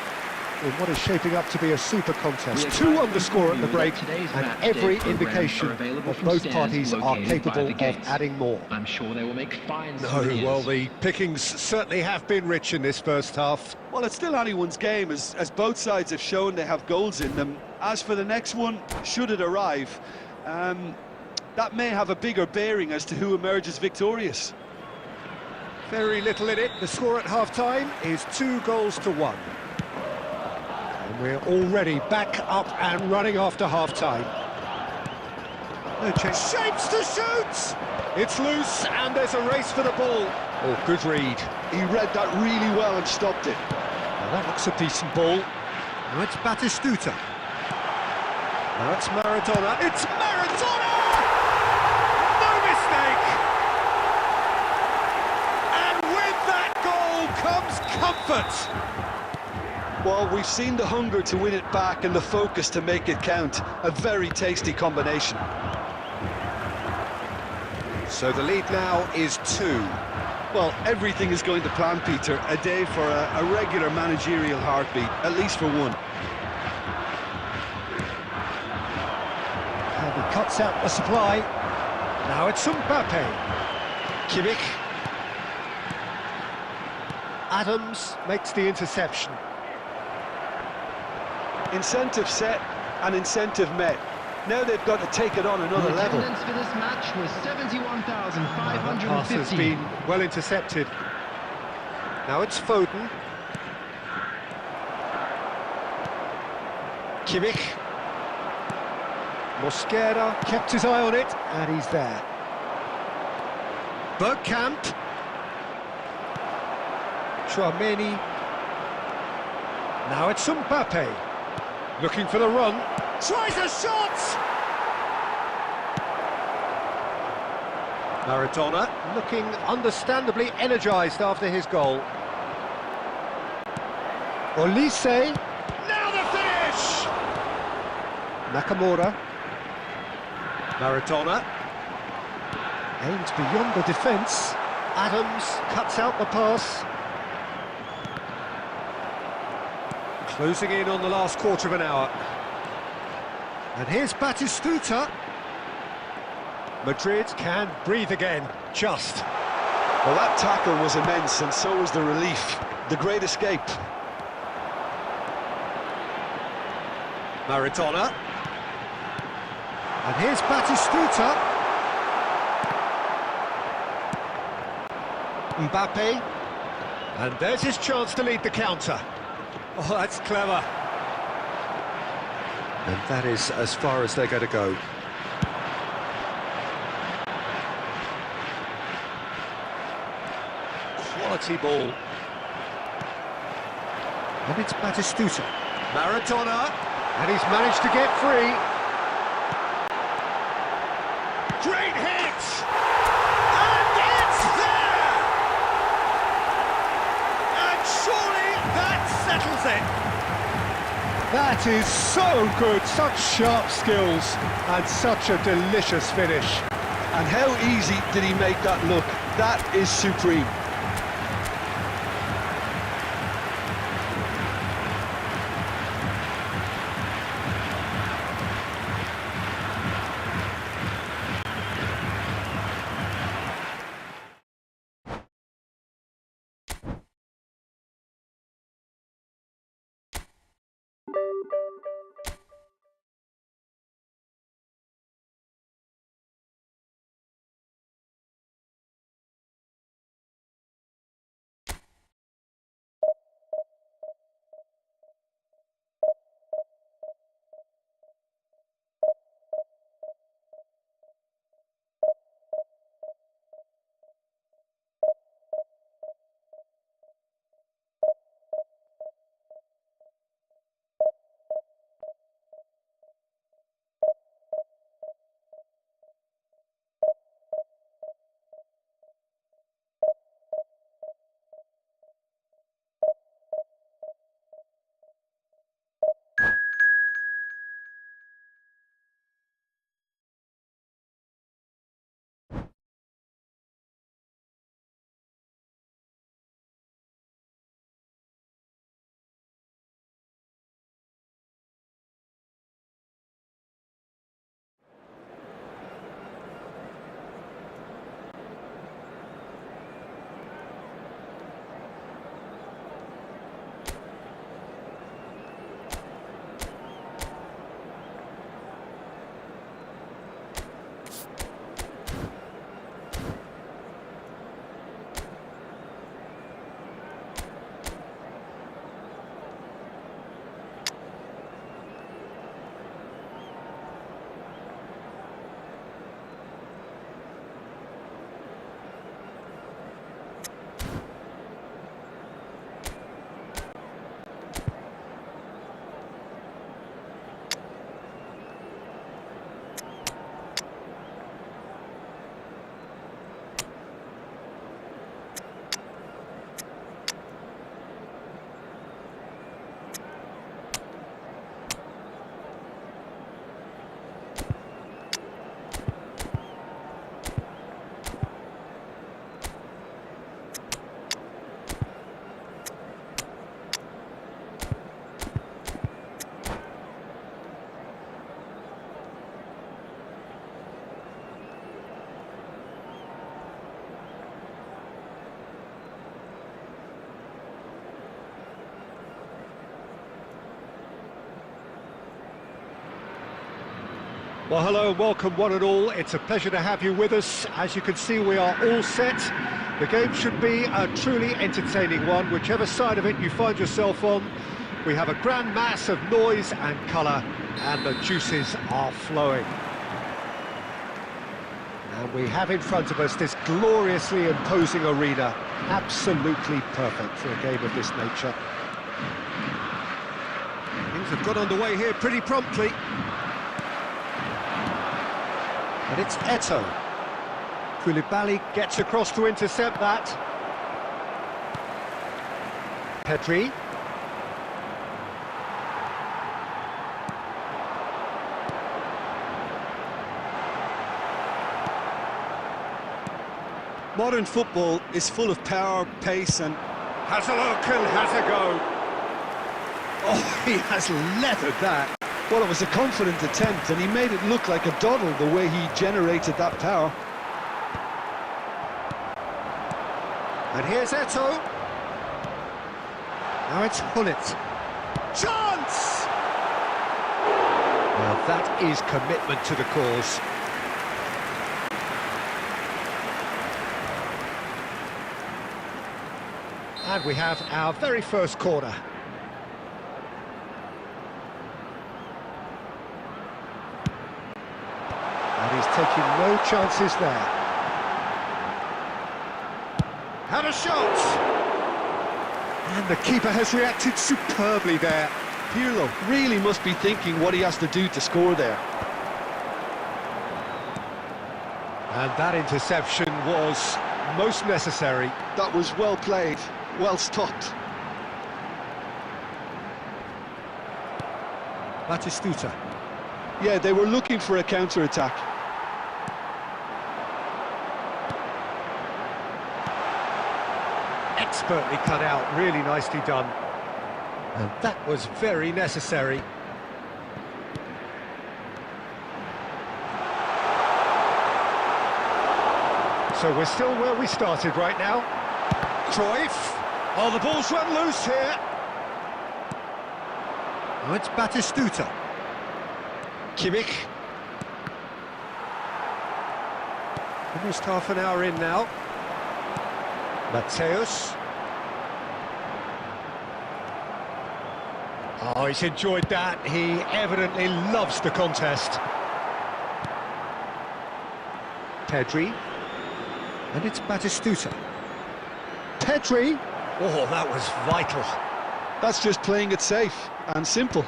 in what is shaping up to be a super contest. 2-1 the score at the break, and every indication that both parties are capable of adding more. I'm sure they will make fine No, souvenirs. well, the pickings certainly have been rich in this first half. Well, it's still anyone's game, as both sides have shown they have goals in them. As for the next one, should it arrive, that may have a bigger bearing as to who emerges victorious. Very little in it. The score at half-time is 2-1. And we're already back up and running after half-time. No change. Shapes to shoot! It's loose, and there's a race for the ball. Oh, good read. He read that really well and stopped it. Now that looks a decent ball. Now it's Batistuta. Now it's Maradona. It's Maradona! No mistake! And with that goal comes comfort. Well, we've seen the hunger to win it back and the focus to make it count. A very tasty combination. So the lead now is 2. Well, everything is going to plan, Peter. A day for a regular managerial heartbeat, at least for one. And he cuts out the supply. Now it's Mbappe. Kimmich. Adams makes the interception. Incentive set and incentive met. Now they've got to take it on another The level. attendance for this match was That pass has 71,550. been well intercepted. Now it's Foden. Kimmich. Mosquera kept his eye on it, and he's there. Bergkamp. Chouameni. Now it's Mbappe. Looking for the run. Tries a shot! Maradona looking understandably energised after his goal. Olise. Now the finish! Nakamura. Maradona. Aims beyond the defence. Adams cuts out the pass. Closing in on the last quarter of an hour. And here's Batistuta. Madrid can breathe again, just. Well, that tackle was immense, and so was the relief. The great escape. Maradona. And here's Batistuta. Mbappe. And there's his chance to lead the counter. Oh, that's clever. And that is as far as they're going to go. Quality ball. And it's Batistuta. Maradona. And he's managed to get free. Great hit! And it's there! And surely that settles it. That is so good, such sharp skills, and such a delicious finish. And how easy did he make that look? That is supreme. Well, hello and welcome one and all. It's a pleasure to have you with us. As you can see, we are all set. The game should be a truly entertaining one, whichever side of it you find yourself on. We have a grand mass of noise and colour, and the juices are flowing. And we have in front of us this gloriously imposing arena, absolutely perfect for a game of this nature. Things have got underway here pretty promptly. And it's Eto'o. Koulibaly gets across to intercept that. Pedri. Modern football is full of power, pace and... Has a look and has a go. Oh, he has leathered that. Well, it was a confident attempt, and he made it look like a doddle the way he generated that power. And here's Eto'o. Now it's Hullet. Chance! Well, that is commitment to the cause. And we have our very first corner. And he's taking no chances there. Had a shot! And the keeper has reacted superbly there. Pirlo really must be thinking what he has to do to score there. And that interception was most necessary. That was well played, well stopped. Batistuta. Yeah, they were looking for a counter-attack. Expertly cut out, really nicely done. And that was very necessary. So we're still where we started right now. Cruyff. Oh, the ball's run loose here. Oh, it's Batistuta. Kimmich. Almost half an hour in now. Mateus. Oh, he's enjoyed that. He evidently loves the contest. Pedri. And it's Batistuta. Pedri. Oh, that was vital. That's just playing it safe and simple.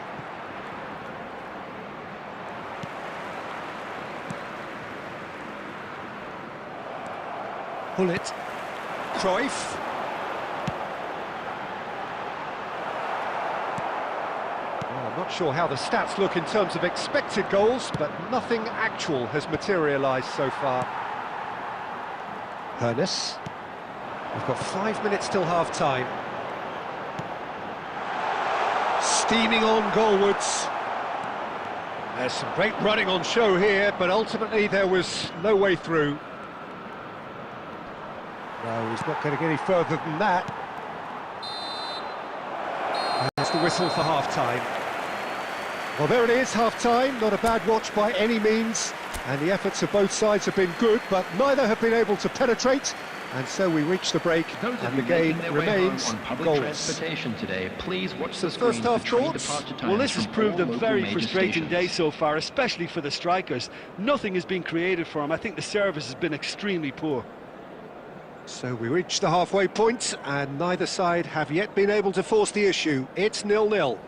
Hullet. Cruyff. Well, I'm not sure how the stats look in terms of expected goals, but nothing actual has materialised so far. Hernes. We've got 5 minutes till half-time. Steaming on goalwards. There's some great running on show here, but ultimately there was no way through. No, he's not going to get any further than that. That's the whistle for half-time. Well, there it is, half-time. Not a bad watch by any means. And the efforts of both sides have been good, but neither have been able to penetrate. And so we reach the break, and the game remains on public goalless. transportation today, please watch the First screen half for train thoughts? departure times Well, this has from proved all a local very major frustrating stations. day so far, especially for the strikers. Nothing has been created for them. I think the service has been extremely poor. So we reach the halfway point, and neither side have yet been able to force the issue. It's 0-0.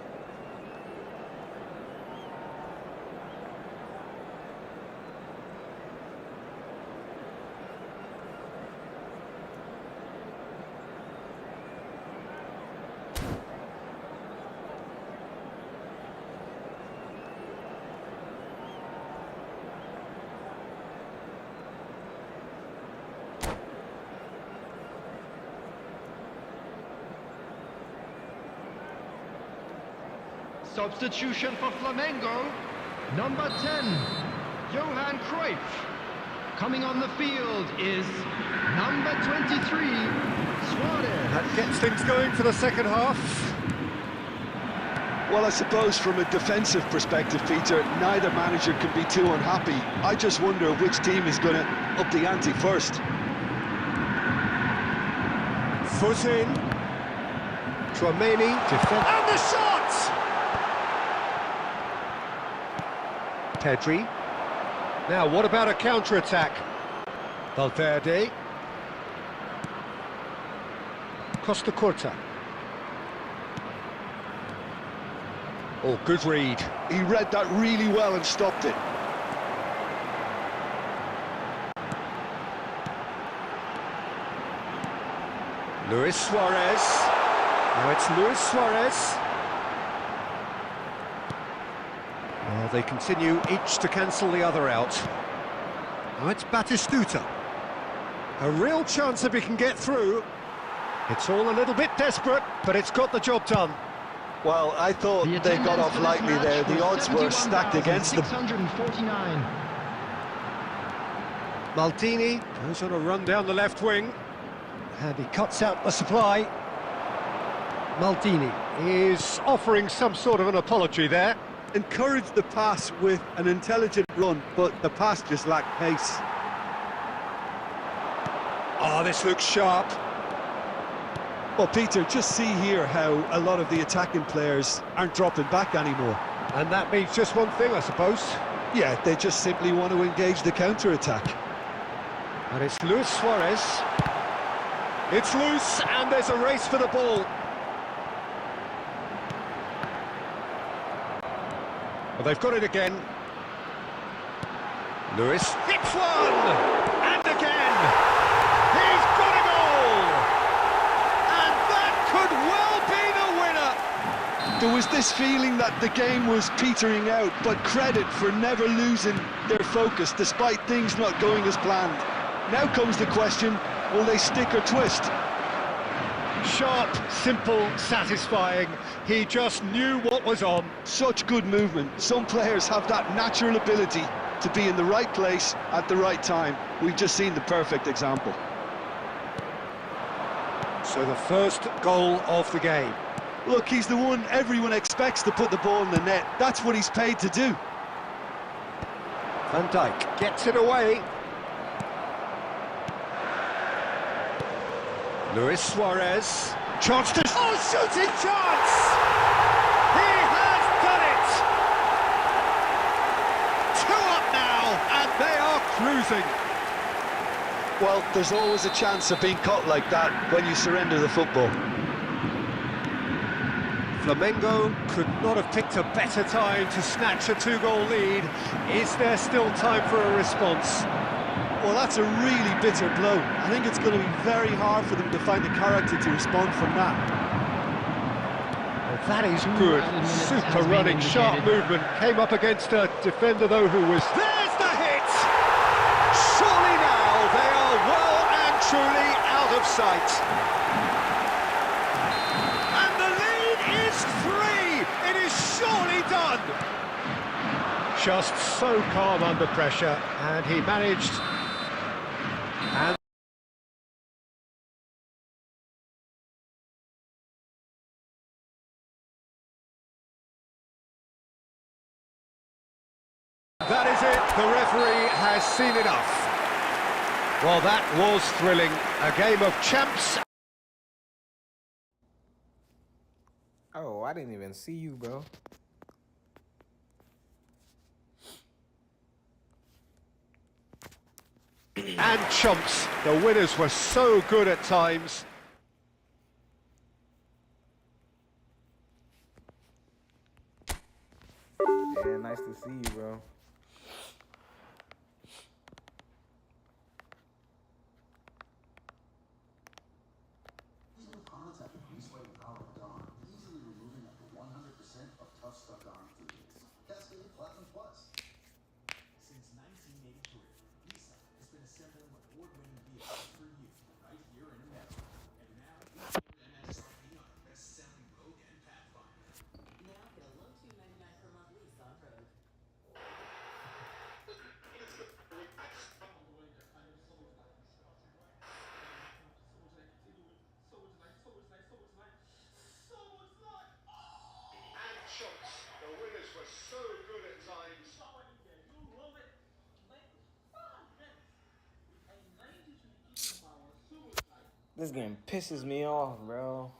Substitution for Flamengo, number 10, Johan Cruyff. Coming on the field is number 23, Suarez. That gets things going for the second half. Well, I suppose from a defensive perspective, Peter, neither manager can be too unhappy. I just wonder which team is going to up the ante first. Foot in. Chouameni. And the shot! Pedri. Now, what about a counter-attack? Valverde. Costa Curta. Oh, good read. He read that really well and stopped it. Luis Suarez. Now it's Luis Suarez. Well, they continue each to cancel the other out. Now it's Batistuta. A real chance if he can get through. It's all a little bit desperate, but it's got the job done. Well, I thought they got off lightly there. The odds were stacked against them. 649. Maldini goes on a run down the left wing. And he cuts out the supply. Maldini is offering some sort of an apology there. Encouraged the pass with an intelligent run, but the pass just lacked pace. Oh, this looks sharp. Well, Peter, just see here how a lot of the attacking players aren't dropping back anymore. And that means just one thing, I suppose. Yeah, they just simply want to engage the counter-attack. And it's Luis Suarez. It's loose, and there's a race for the ball. Well, they've got it again. Lewis hits one! And again! He's got a goal! And that could well be the winner! There was this feeling that the game was petering out, but credit for never losing their focus despite things not going as planned. Now comes the question, will they stick or twist? Sharp, simple, satisfying. He just knew what was on. Such good movement. Some players have that natural ability to be in the right place at the right time. We've just seen the perfect example. So the first goal of the game. Look, he's the one everyone expects to put the ball in the net. That's what he's paid to do. Van Dijk gets it away. Luis Suarez. Chance to... Oh, shooting chance! He has done it! 2 up now, and they are cruising. Well, there's always a chance of being caught like that when you surrender the football. Flamengo could not have picked a better time to snatch a 2-goal lead. Is there still time for a response? Well, that's a really bitter blow. I think it's going to be very hard for them to find the character to respond from that. Well, that is good. Super running, sharp movement. Came up against a defender, though, who was... There's the hit! Surely now they are well and truly out of sight. And the lead is 3! It is surely done! Just so calm under pressure, and he managed... And that is it, the referee has seen enough. Well, that was thrilling, a game of champs. Oh, I didn't even see you, bro. And chumps. The winners were so good at times. Yeah, nice to see you, bro. Assembling award-winning vehicles for you right here in America. This game pisses me off, bro.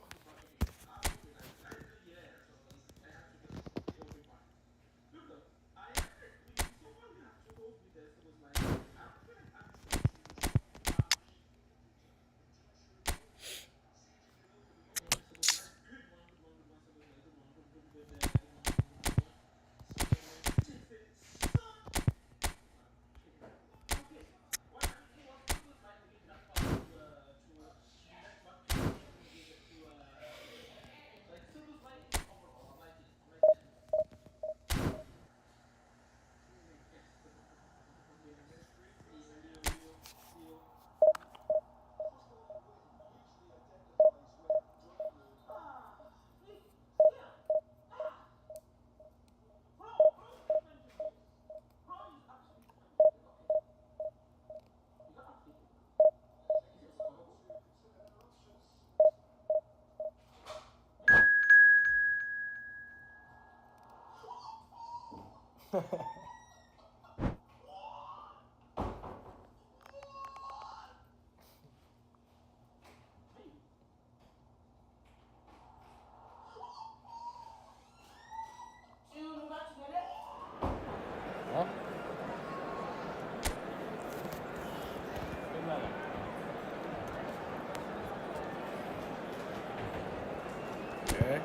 Okay.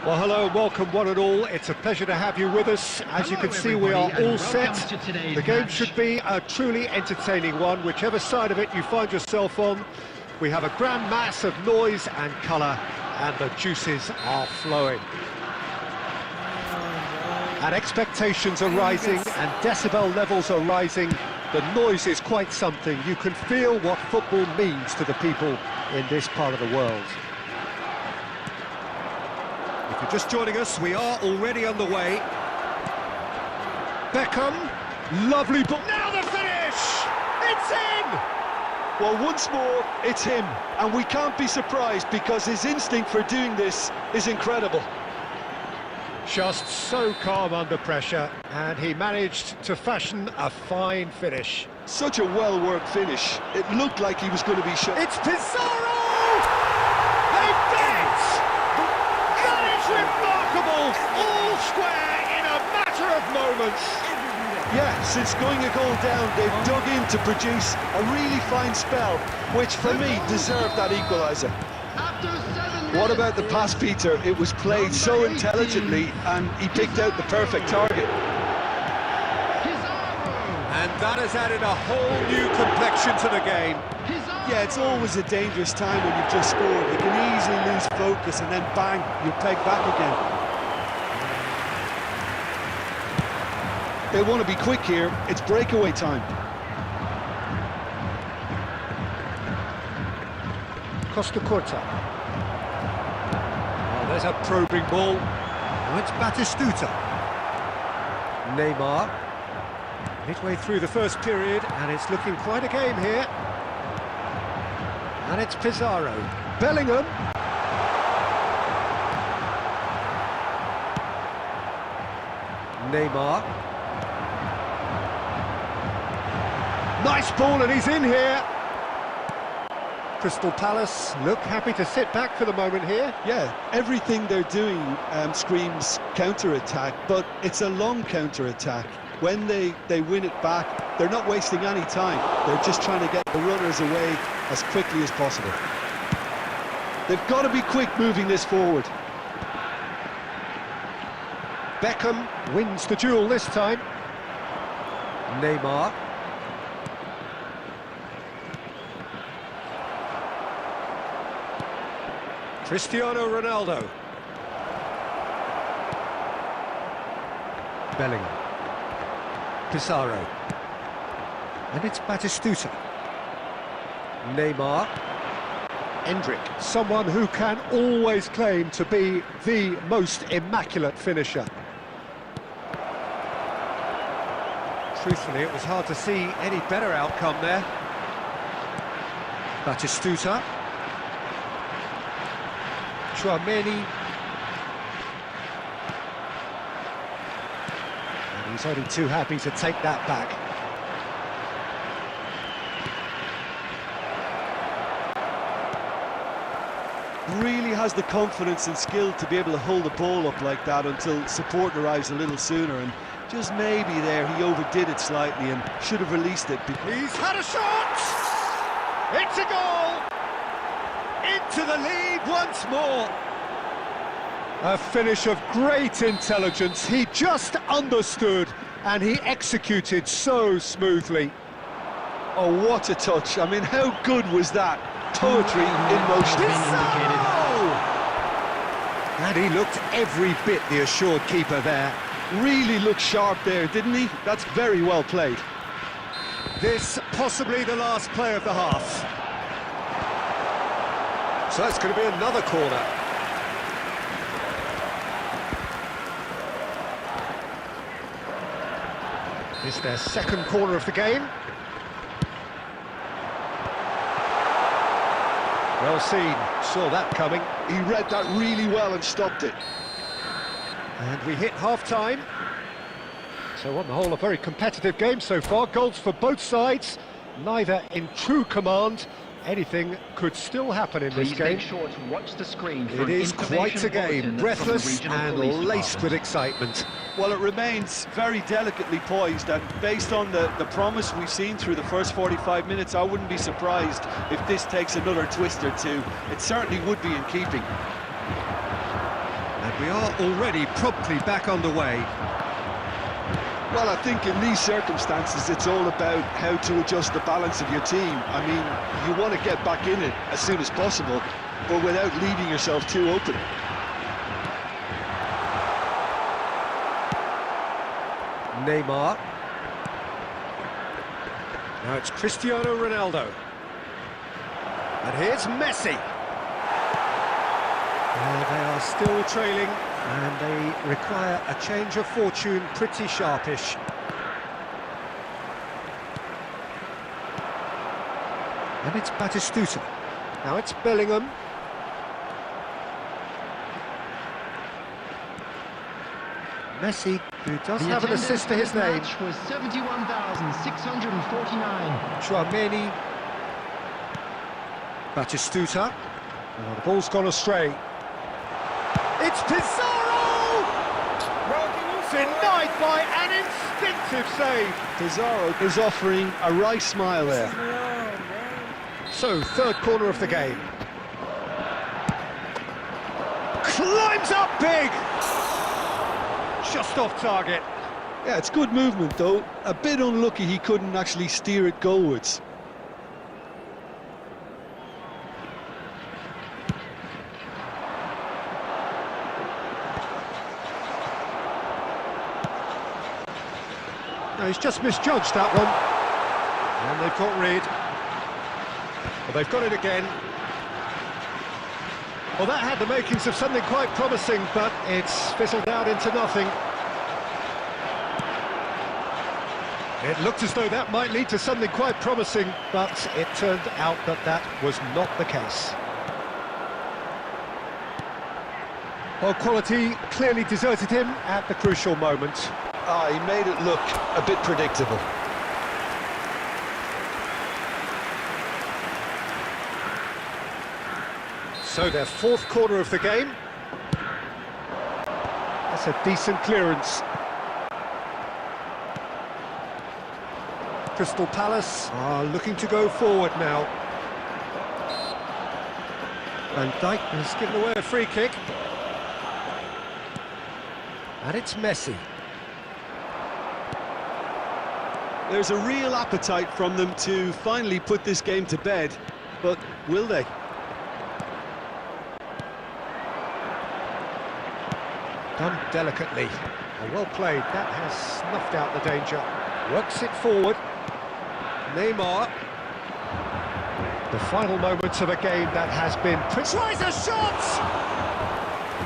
Well, hello, welcome one and all. It's a pleasure to have you with us. As you can see, we are all set. The game should be a truly entertaining one, whichever side of it you find yourself on. We have a grand mass of noise and colour, and the juices are flowing. And expectations are rising, and decibel levels are rising. The noise is quite something. You can feel what football means to the people in this part of the world. If you're just joining us, we are already underway. Beckham, lovely ball. Now the finish! It's in! Well, once more, it's him. And we can't be surprised because his instinct for doing this is incredible. Just so calm under pressure, and he managed to fashion a fine finish. Such a well-worked finish. It looked like he was going to be shot. It's Pizarro! They've done it! That is remarkable! All square in a matter of moments. Yeah, since going a goal down, they've dug in to produce a really fine spell, which for me deserved that equaliser. What about the pass, Peter? It was played so intelligently and he picked out the perfect target. And that has added a whole new complexion to the game. Yeah, it's always a dangerous time when you've just scored. You can easily lose focus and then bang, you're pegged back again. They want to be quick here. It's breakaway time. Costa Corta. Oh, there's a probing ball. Now it's Batistuta. Neymar. Midway through the first period, and it's looking quite a game here. And it's Pizarro. Bellingham. Neymar. Nice ball, and he's in here. Crystal Palace look happy to sit back for the moment here. Yeah, everything they're doing screams counter-attack, but it's a long counter-attack. When they win it back, they're not wasting any time. They're just trying to get the runners away as quickly as possible. They've got to be quick moving this forward. Beckham wins the duel this time. Neymar. Cristiano Ronaldo. Bellingham. Pizarro. And it's Batistuta. Neymar. Endrick. Someone who can always claim to be the most immaculate finisher. Truthfully, it was hard to see any better outcome there. Batistuta. Tchouaméni. And he's only too happy to take that back. Really has the confidence and skill to be able to hold the ball up like that until support arrives a little sooner, and just maybe there he overdid it slightly and should have released it. He's had a shot! It's a goal! Into the lead once more! A finish of great intelligence. He just understood and he executed so smoothly. Oh, what a touch. I mean, how good was that? Poetry in motion. And he looked every bit the assured keeper there. Really looked sharp there, didn't he? That's very well played. This possibly the last play of the half. So it's going to be another corner. It's their second corner of the game. Well seen, saw that coming. He read that really well and stopped it. And we hit half-time. So on the whole, a very competitive game so far. Goals for both sides, neither in true command. Anything could still happen in this game. Please make sure to watch the screen for It an is quite a game, information bulletin from the breathless regional and police laced with department. excitement. Well, it remains very delicately poised, and based on the promise we've seen through the first 45 minutes, I wouldn't be surprised if this takes another twist or two. It certainly would be in keeping. And we are already promptly back underway. Well, I think in these circumstances, it's all about how to adjust the balance of your team. I mean, you want to get back in it as soon as possible, but without leaving yourself too open. Neymar. Now it's Cristiano Ronaldo. And here's Messi. They are still trailing, and they require a change of fortune pretty sharpish. And it's Batistuta. Now it's Bellingham. Messi, who does The have an attendance assist to for his this name. match was 71,649. Tchouaméni. Batistuta. Oh, the ball's gone astray. It's Pizarro! Denied by an instinctive save. Pizarro is offering a wry smile there. So, third corner of the game. Climbs up big! Just off target. Yeah, it's good movement, though. A bit unlucky he couldn't actually steer it goalwards. No, he's just misjudged that one. And they've got rid. Well, they've got it again. Well, that had the makings of something quite promising, but it's fizzled out into nothing. It looked as though that might lead to something quite promising, but it turned out that that was not the case. Well, quality clearly deserted him at the crucial moment. He made it look a bit predictable. So their fourth corner of the game. That's a decent clearance. Crystal Palace are looking to go forward now. Van Dijk has given away a free kick. And it's Messi. There's a real appetite from them to finally put this game to bed, but will they? Done delicately. Well played. That has snuffed out the danger. Works it forward. Neymar. The final moments of a game that has been... Tries a shot!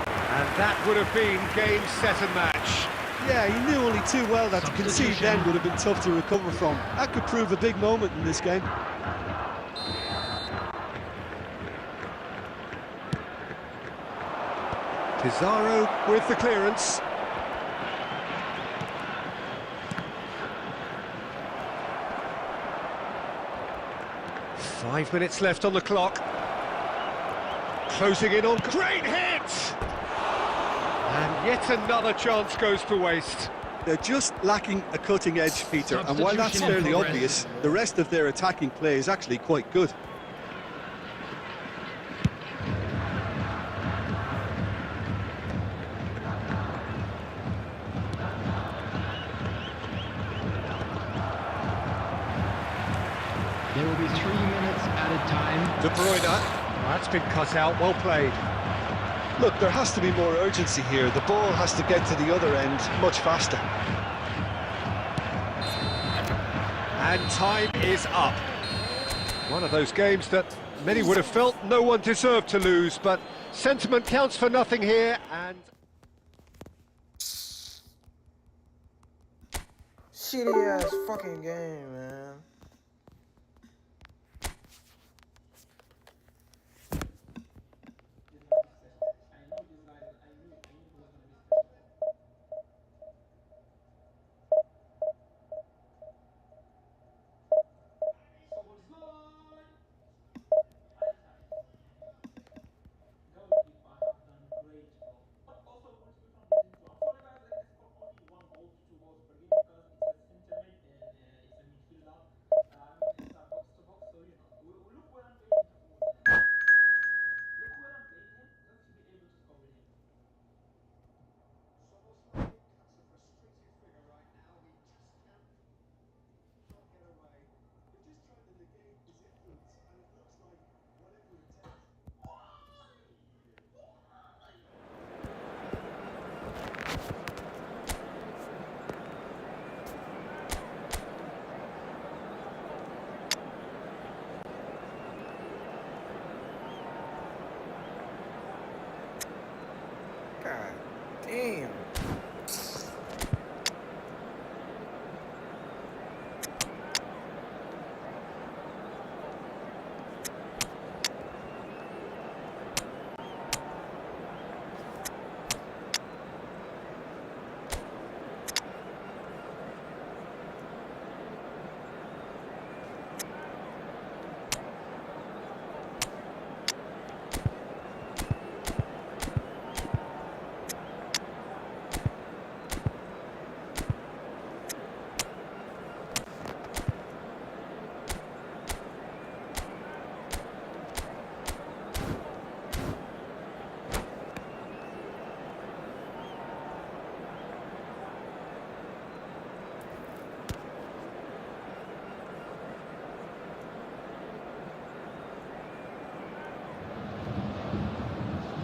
And that would have been game, set and match. Yeah, he knew only too well that to concede then would have been tough to recover from. That could prove a big moment in this game. Pizarro with the clearance. Five minutes left on the clock. Closing in on... Great hit! And yet another chance goes to waste. They're just lacking a cutting edge, Peter, and while that's fairly obvious, the rest of their attacking play is actually quite good. There will be 3 minutes added time. De Bruyne. That's been cut out, well played. Look, there has to be more urgency here. The ball has to get to the other end much faster. And time is up. One of those games that many would have felt no one deserved to lose, but sentiment counts for nothing here, and... Shitty ass fucking game, man. God damn.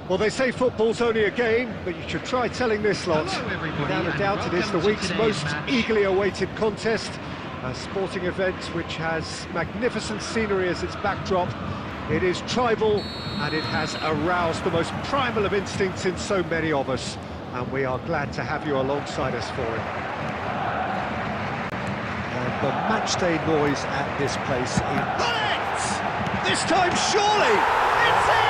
Well, they say football's only a game, but you should try telling this lot. Hello, everybody, Without a and doubt, it is the welcome to week's today's most match. eagerly awaited contest. A sporting event which has magnificent scenery as its backdrop. It is tribal, and it has aroused the most primal of instincts in so many of us. And we are glad to have you alongside us for it. And the matchday noise at this place in... Bullets! This time, surely! It's in!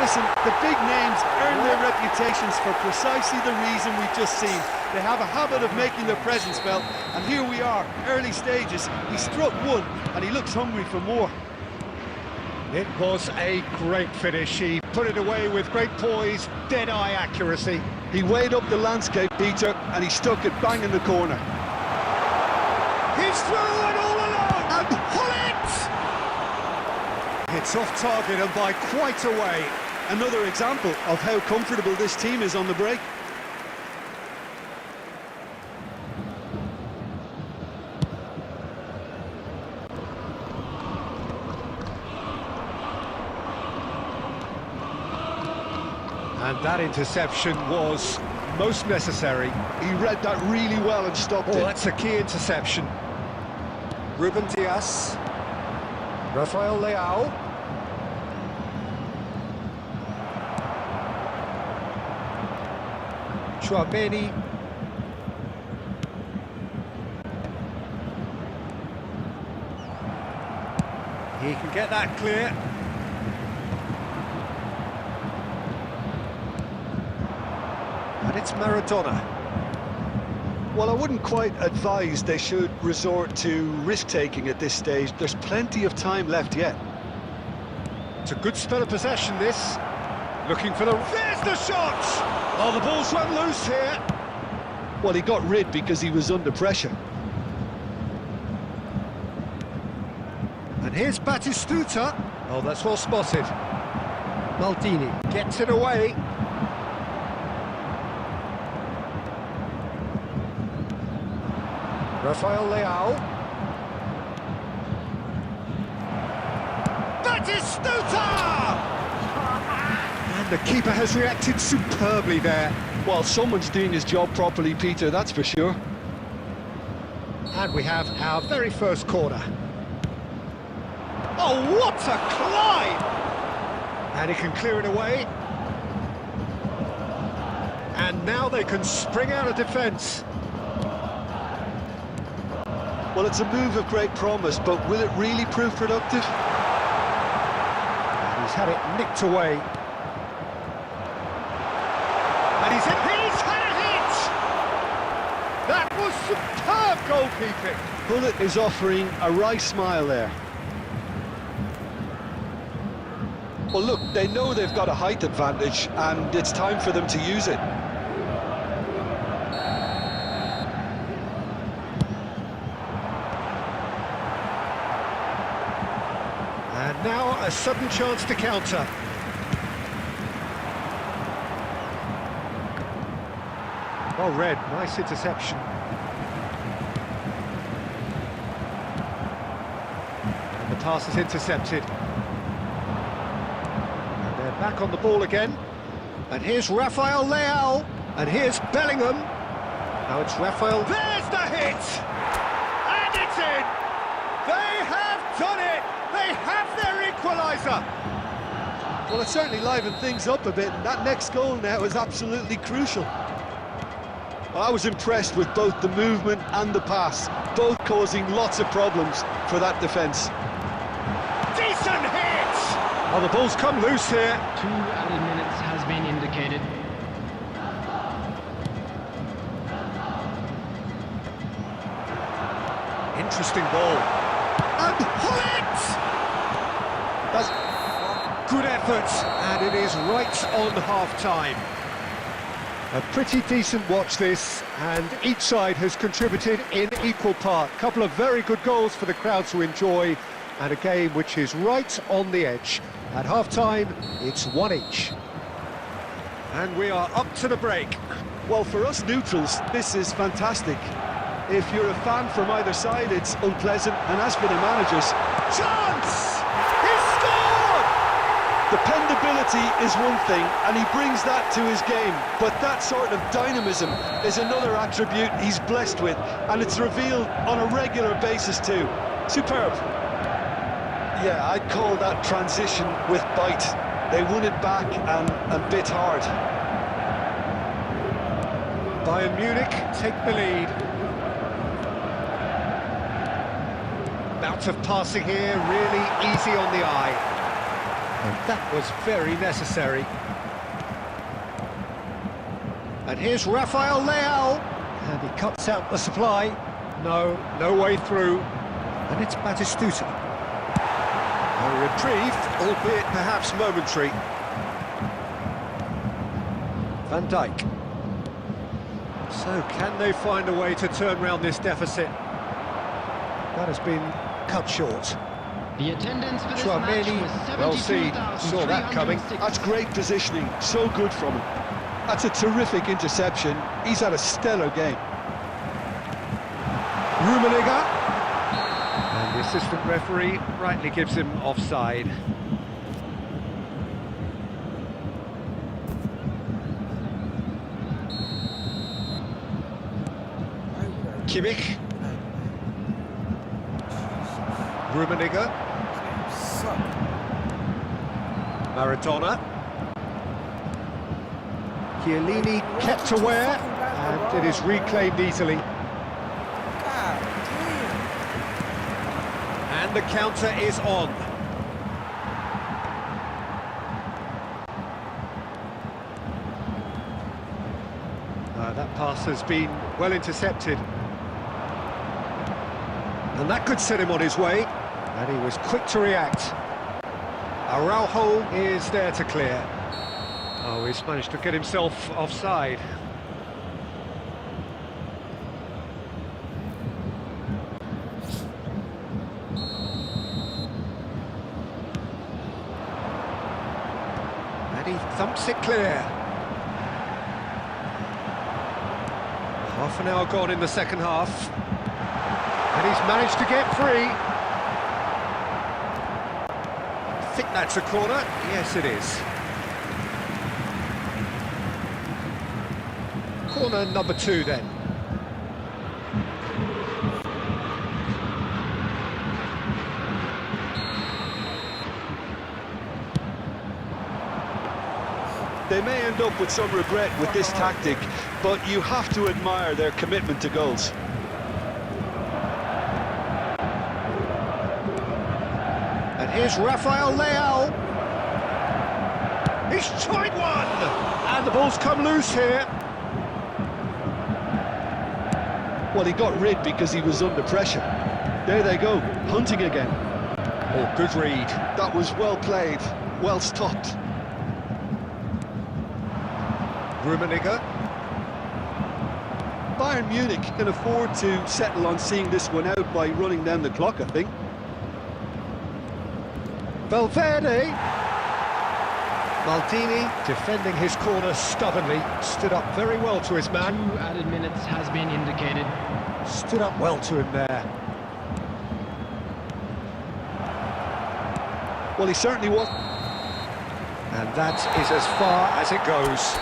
Listen, the big names earn their reputations for precisely the reason we've just seen. They have a habit of making their presence felt, and here we are, early stages. He struck one, and he looks hungry for more. It was a great finish. He put it away with great poise, dead-eye accuracy. He weighed up the landscape, Peter, and he stuck it bang in the corner. He's through and all alone! And pull it! It's off target and by quite a way. Another example of how comfortable this team is on the break. And that interception was most necessary. He read that really well and stopped Oh, it. that's a key interception. Ruben Diaz. Rafael Leao. Chouameni. He can get that clear. And it's Maradona. Well, I wouldn't quite advise they should resort to risk-taking at this stage. There's plenty of time left yet. It's a good spell of possession, this. Looking for the... There's the shot! Oh, the ball's run loose here. Well, he got rid because he was under pressure. And here's Batistuta. Oh, that's well spotted. Maldini gets it away. Rafael Leao. Batistuta! And the keeper has reacted superbly there. Well, someone's doing his job properly, Peter, that's for sure. And we have our very first corner. Oh, what a climb! And he can clear it away. And now they can spring out of defence. Well, it's a move of great promise, but will it really prove productive? And he's had it nicked away. And he's had a hit! That was superb goalkeeping. Bullet is offering a wry smile there. Well, look, they know they've got a height advantage, and it's time for them to use it. And now a sudden chance to counter. Well read, nice interception. And the pass is intercepted. And they're back on the ball again. And here's Rafael Leao. And here's Bellingham. Now it's Rafael. There's the hit! And it's in! They have done it! They have their equaliser! Well, it certainly livened things up a bit, and that next goal now is absolutely crucial. Well, I was impressed with both the movement and the pass, both causing lots of problems for that defence. Decent hit! Oh, the ball's come loose here. 2 added minutes has been indicated. Interesting ball. And Hullet! That's good effort, and it is right on half-time. A pretty decent watch this, and each side has contributed in equal part. A couple of very good goals for the crowd to enjoy, and a game which is right on the edge. At half-time, it's 1 each. And we are up to the break. Well, for us neutrals, this is fantastic. If you're a fan from either side, it's unpleasant, and as for the managers... Chance! He scored! Dependability is one thing, and he brings that to his game, but that sort of dynamism is another attribute he's blessed with, and it's revealed on a regular basis too. Superb. Yeah, I'd call that transition with bite. They won it back and bit hard. Bayern Munich take the lead. Bout of passing here, really easy on the eye. And that was very necessary. And here's Rafael Leao. And he cuts out the supply. No way through. And it's Batistuta. A reprieve, albeit perhaps momentary. Van Dijk. So can they find a way to turn round this deficit? That has been cut short. The attendance for this match Chouameni, was well seen, saw that coming. 72,306. That's great positioning, so good from him. That's a terrific interception. He's had a stellar game. Rummenigge. And the assistant referee rightly gives him offside. Kimmich. Rummenigge. Suck. Maradona. Chiellini kept aware, and it is reclaimed easily. God damn. And the counter is on. That pass has been well intercepted. And that could set him on his way. And he was quick to react. Araujo is there to clear. Oh, he's managed to get himself offside. And he thumps it clear. Half an hour gone in the second half. And he's managed to get free. I think that's a corner. Yes, it is. Corner number 2 then. They may end up with some regret with this tactic, but you have to admire their commitment to goals. And here's Rafael Leao. He's tried one! And the ball's come loose here. Well, he got rid because he was under pressure. There they go, hunting again. Oh, good read. That was well played, well stopped. Rummenigge. Bayern Munich can afford to settle on seeing this one out by running down the clock, I think. Valverde. Maldini, defending his corner stubbornly, stood up very well to his man. 2 added minutes has been indicated. Stood up well to him there. Well, he certainly was. And that is as far as it goes.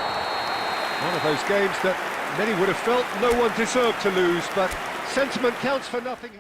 One of those games that many would have felt no one deserved to lose, but sentiment counts for nothing.